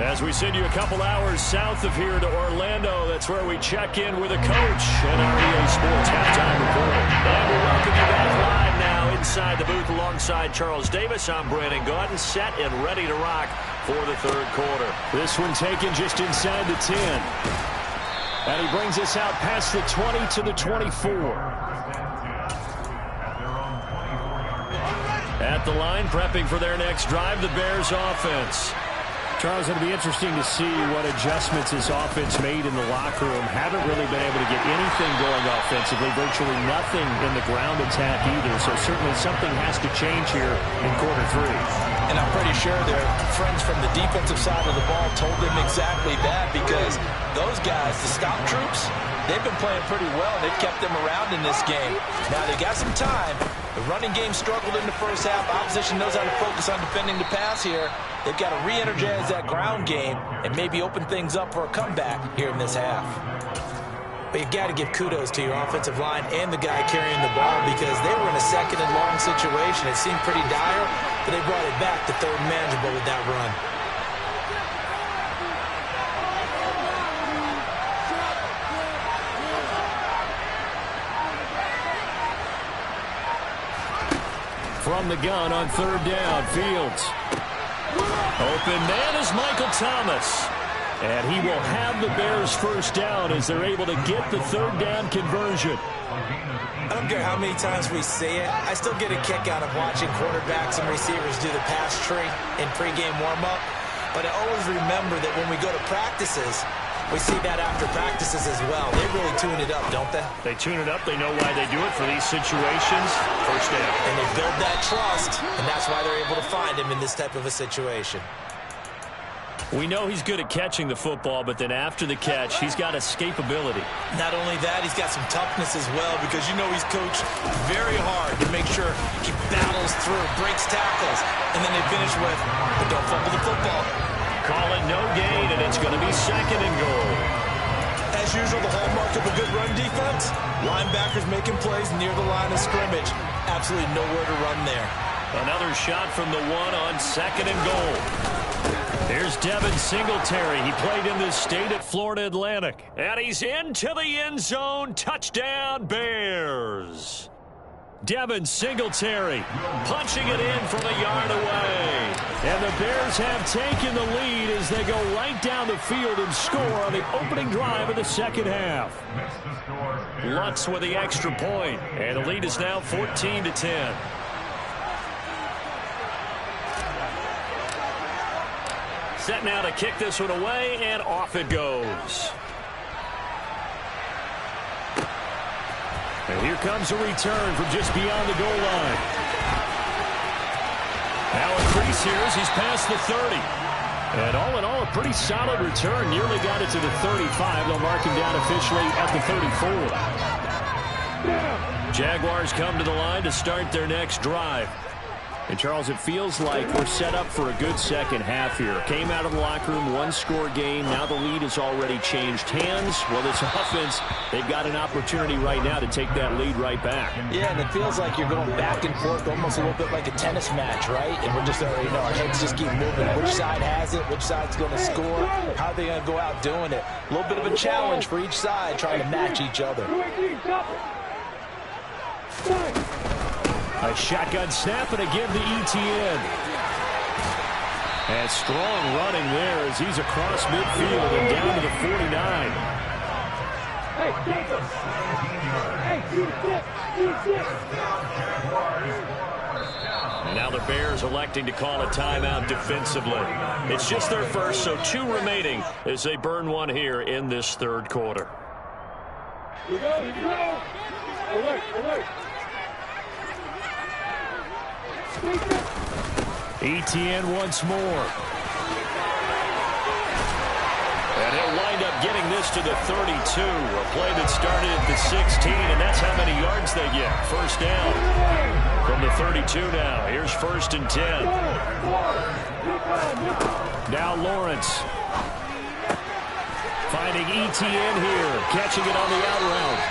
As we send you a couple hours south of here to Orlando, that's where we check in with a coach and our EA Sports halftime report. And we welcome you back live now inside the booth alongside Charles Davis. I'm Brandon Gaudin, set and ready to rock for the third quarter. This one taken just inside the 10. And he brings us out past the 20 to the 24. At the line, prepping for their next drive, the Bears offense. Charles, it'll be interesting to see what adjustments this offense made in the locker room. Haven't really been able to get anything going offensively, virtually nothing in the ground attack either. So certainly something has to change here in quarter 3. And I'm pretty sure their friends from the defensive side of the ball told them exactly that, because those guys, the scout troops, they've been playing pretty well. They've kept them around in this game. Now they got some time. The running game struggled in the first half. Opposition knows how to focus on defending the pass here. They've got to re-energize that ground game and maybe open things up for a comeback here in this half. But you've got to give kudos to your offensive line and the guy carrying the ball, because they were in a second and long situation. It seemed pretty dire, but they brought it back to third and manageable with that run. From the gun on third down, Fields. Open man is Michael Thomas. And he will have the Bears first down as they're able to get the third down conversion. I don't care how many times we say it, I still get a kick out of watching quarterbacks and receivers do the pass tree in pregame warm-up. But I always remember that when we go to practices, we see that after practices as well. They really tune it up, don't they? They tune it up. They know why they do it for these situations. First down. And they build that trust, and that's why they're able to find him in this type of a situation. We know he's good at catching the football, but then after the catch, he's got escapability. Not only that, he's got some toughness as well, because you know he's coached very hard to make sure he battles through, breaks tackles, and then they finish with, but don't fumble the football. Call it no gain, and it's going to be second and goal. As usual, the hallmark of a good run defense, linebackers making plays near the line of scrimmage. Absolutely nowhere to run there. Another shot from the one on second and goal. Here's Devin Singletary. He played in this state at Florida Atlantic. And he's into the end zone. Touchdown, Bears. Devin Singletary punching it in from a yard away. And the Bears have taken the lead as they go right down the field and score on the opening drive of the second half. Lutz with the extra point, and the lead is now 14-10. set now to kick this one away, and off it goes. And here comes a return from just beyond the goal line. Now increase here as he's past the 30. And all in all, a pretty solid return. Nearly got it to the 35. They'll mark him down officially at the 34. Jaguars come to the line to start their next drive. And, Charles, it feels like we're set up for a good second half here. Came out of the locker room, one-score game. Now the lead has already changed hands. Well, this offense, they've got an opportunity right now to take that lead right back. Yeah, and it feels like you're going back and forth, almost a little bit like a tennis match, right? And we're just already know our heads just keep moving. Which side has it? Which side's going to score? How are they going to go out doing it? A little bit of a challenge for each side, trying to match each other. A shotgun snap and again to Etienne. And strong running there as he's across midfield and down to the 49. And now the Bears electing to call a timeout defensively. It's just their first, so 2 remaining as they burn one here in this third quarter. Etienne once more. And he'll wind up getting this to the 32. A play that started at the 16, and that's how many yards they get. First down from the 32 now. Here's 1st and 10. Now Lawrence. Finding Etienne here. Catching it on the out route.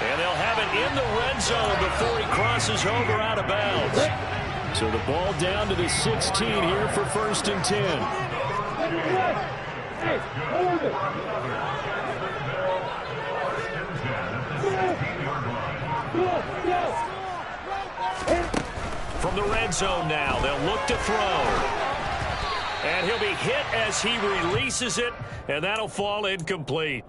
And they'll have it in the red zone before he crosses over out of bounds. So the ball down to the 16 here for 1st and 10. From the red zone now, they'll look to throw. And he'll be hit as he releases it, and that'll fall incomplete.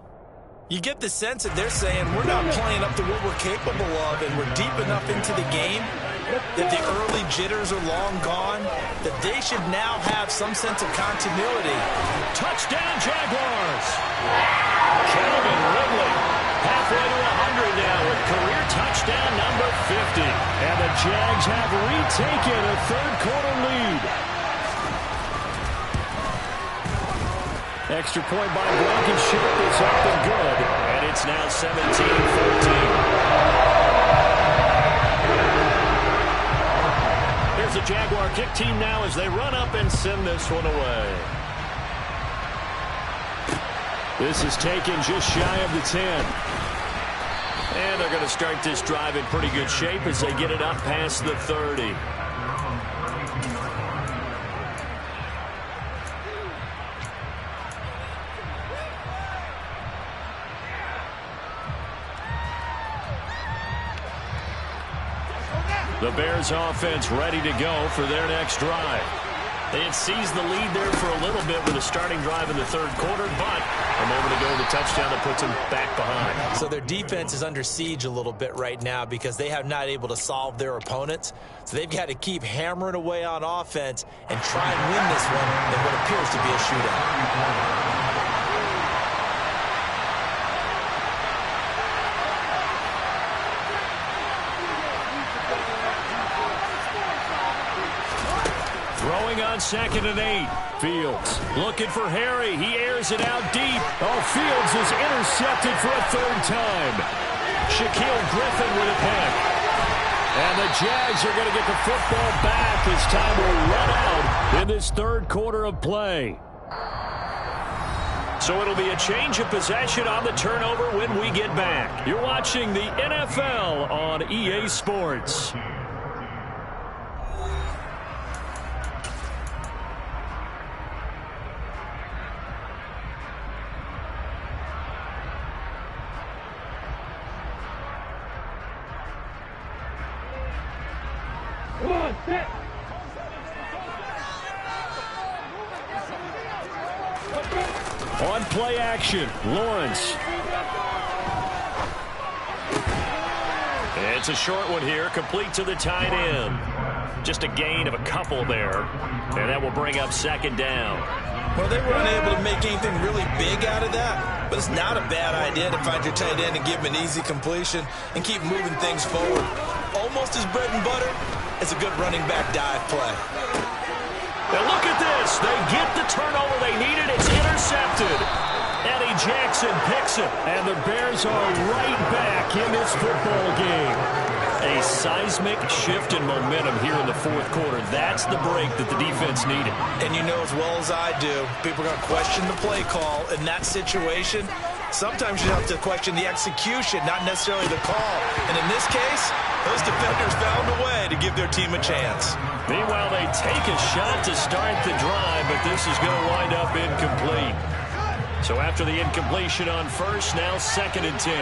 You get the sense that they're saying we're not playing up to what we're capable of, and we're deep enough into the game that the early jitters are long gone, that they should now have some sense of continuity. Touchdown, Jaguars! Calvin Ridley, halfway to 100 now with career touchdown number 50. And the Jags have retaken a third-quarter lead. Extra point by Blankenship is up and good. And it's now 17-14. Here's the Jaguar kick team now as they run up and send this one away. This is taken just shy of the 10. And they're going to start this drive in pretty good shape as they get it up past the 30. The Bears offense ready to go for their next drive. They had seized the lead there for a little bit with a starting drive in the third quarter, but a moment ago the touchdown that puts them back behind. So their defense is under siege a little bit right now because they have not able to solve their opponents. So they've got to keep hammering away on offense and try and win this one in what appears to be a shootout. On 2nd and 8. Fields looking for Harry. He airs it out deep. Oh, Fields is intercepted for a 3rd time. Shaquille Griffin with a pick. And the Jags are going to get the football back as time will run out in this third quarter of play. So it'll be a change of possession on the turnover when we get back. You're watching the NFL on EA Sports. On play action, Lawrence. It's a short one here, complete to the tight end. Just a gain of a couple there, and that will bring up 2nd down. Well, they were unable to make anything really big out of that, but it's not a bad idea to find your tight end and give him an easy completion and keep moving things forward. Almost as bread and butter as a good running back dive play. Now look at this. They get the turnover they needed. It's intercepted. Eddie Jackson picks it, and the Bears are right back in this football game. A seismic shift in momentum here in the fourth quarter. That's the break that the defense needed. And you know as well as I do, people are going to question the play call in that situation. Sometimes you have to question the execution, not necessarily the call. And in this case, those defenders found a way to give their team a chance. Meanwhile, they take a shot to start the drive, but this is going to wind up incomplete. So after the incompletion on first, now 2nd and 10.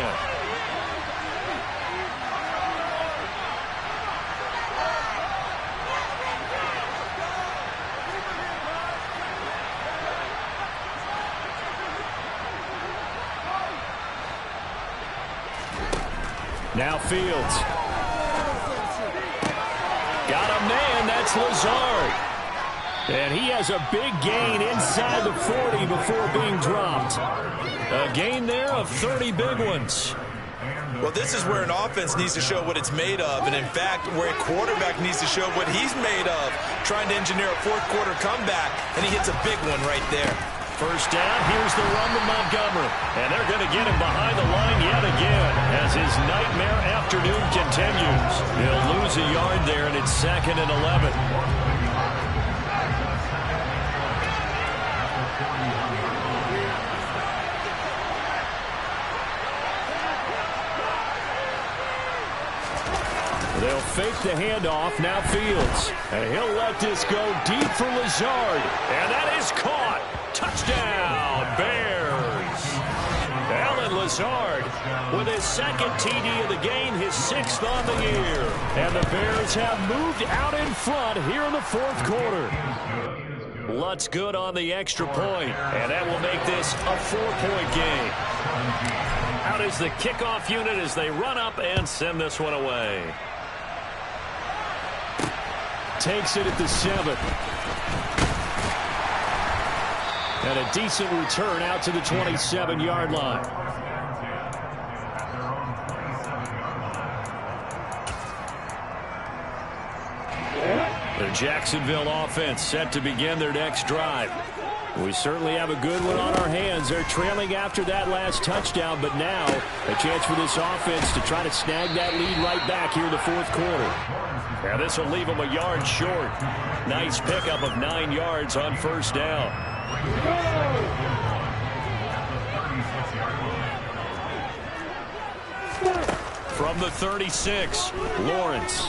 Now Fields. Got a man, that's Lazard. And he has a big gain inside the 40 before being dropped. A gain there of 30 big ones. Well, this is where an offense needs to show what it's made of, and in fact, where a quarterback needs to show what he's made of, trying to engineer a fourth quarter comeback, and he hits a big one right there. First down, here's the run to Montgomery. And they're going to get him behind the line yet again as his nightmare afternoon continues. He'll lose a yard there, and it's 2nd and 11. They'll fake the handoff. Now Fields. And he'll let this go deep for Lazard. And that is caught. Touchdown, Bears. Allen Lazard with his 2nd TD of the game, his 6th on the year. And the Bears have moved out in front here in the fourth quarter. Lutz good on the extra point, and that will make this a 4-point game. Out is the kickoff unit as they run up and send this one away. Takes it at the 7. And a decent return out to the 27-yard line. The Jacksonville offense set to begin their next drive. We certainly have a good one on our hands. They're trailing after that last touchdown, but now a chance for this offense to try to snag that lead right back here in the fourth quarter. Now this will leave them a yard short. Nice pickup of 9 yards on first down. From the 36, Lawrence.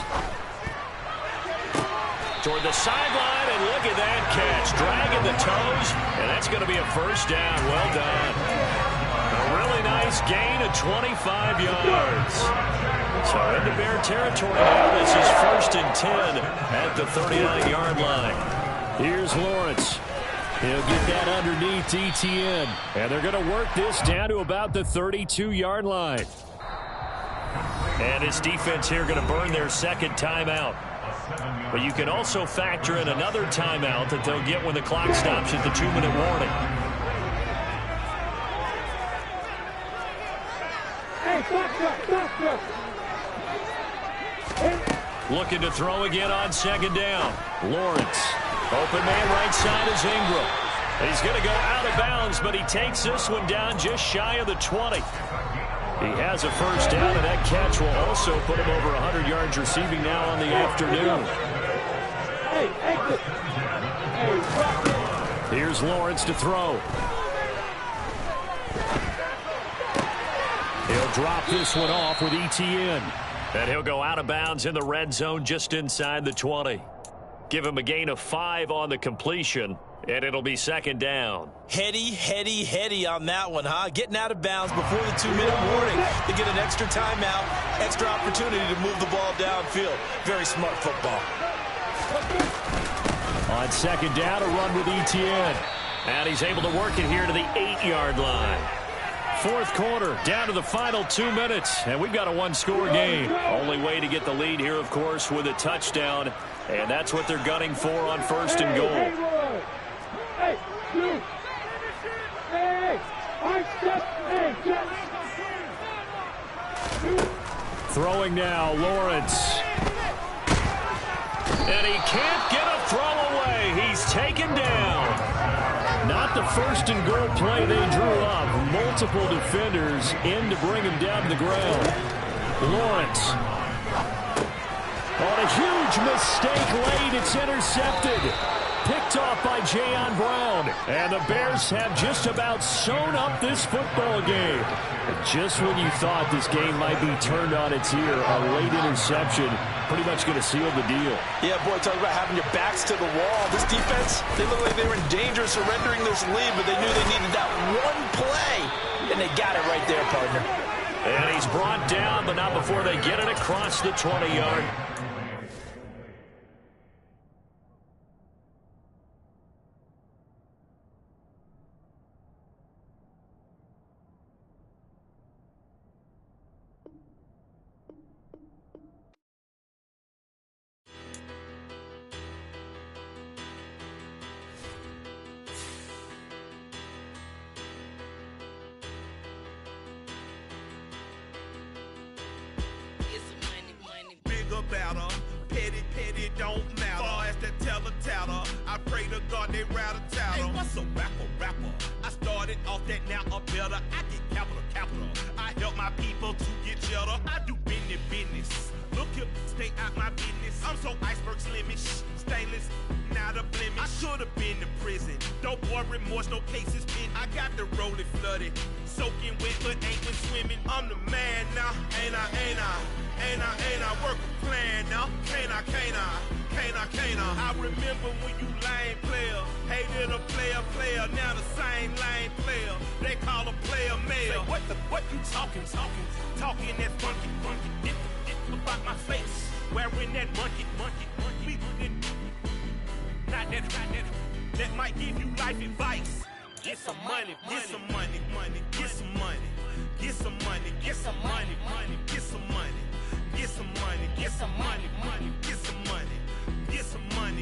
Toward the sideline, and look at that catch. Dragging the toes, and that's going to be a first down. Well done. A really nice gain of 25 yards. So into Bear territory now. This is 1st and 10 at the 39-yard line. Here's Lawrence. He'll get that underneath Etienne. And they're going to work this down to about the 32-yard line. And his defense here going to burn their 2nd timeout. But you can also factor in another timeout that they'll get when the clock stops at the 2-minute warning. Looking to throw again on 2nd down. Lawrence. Open man right side is Ingram. He's going to go out of bounds, but he takes this one down just shy of the 20. He has a first down, and that catch will also put him over 100 yards receiving now on the afternoon. Here's Lawrence to throw. He'll drop this one off with Etienne. And he'll go out of bounds in the red zone just inside the 20. Give him a gain of 5 on the completion, and it'll be 2nd down. Heady on that one, huh? Getting out of bounds before the 2-minute warning to get an extra timeout, extra opportunity to move the ball downfield. Very smart football. On 2nd down, a run with Etienne. And he's able to work it here to the 8-yard line. Fourth quarter, down to the final 2 minutes, and we've got a 1-score game. Only way to get the lead here, of course, with a touchdown, and that's what they're gunning for on 1st and goal. Throwing now, Lawrence. And he can't get a throw away. He's taken down. Not the first and goal play they drew up. Multiple defenders in to bring him down to the ground. Lawrence. On a huge mistake late, it's intercepted. Picked off by Jayon Brown. And the Bears have just about sewn up this football game. Just when you thought this game might be turned on its ear, a late interception pretty much going to seal the deal. Yeah, boy, talk about having your backs to the wall. This defense, they look like they were in danger of surrendering this lead, but they knew they needed that one play, and they got it right there, partner. And he's brought down, but not before they get it across the 20-yard. Better. Petty don't matter. Far as that teller, I pray to God they rattle tattle. Hey, what's a rapper? I started off that, now I'm better. I get capital. I help my people to get cheddar. I do business. Look here, stay out my business. I'm so iceberg slimish, stainless, not a blemish. I should have been to prison. Don't boy remorse, no cases pinned. I got the rolling flooded, soaking wet, but ain't been swimming. I'm the man now, ain't I? Work a plan now, can't I? I remember when you lame player, hated a player, now the same lame player. They call a player mayor. Say, what you talking that funky, about my face, wearing that monkey, not that might give you life advice. Get some money, get some money, get some money, get some money, get some money, get some money, get some money, get some money, get some money, get some money.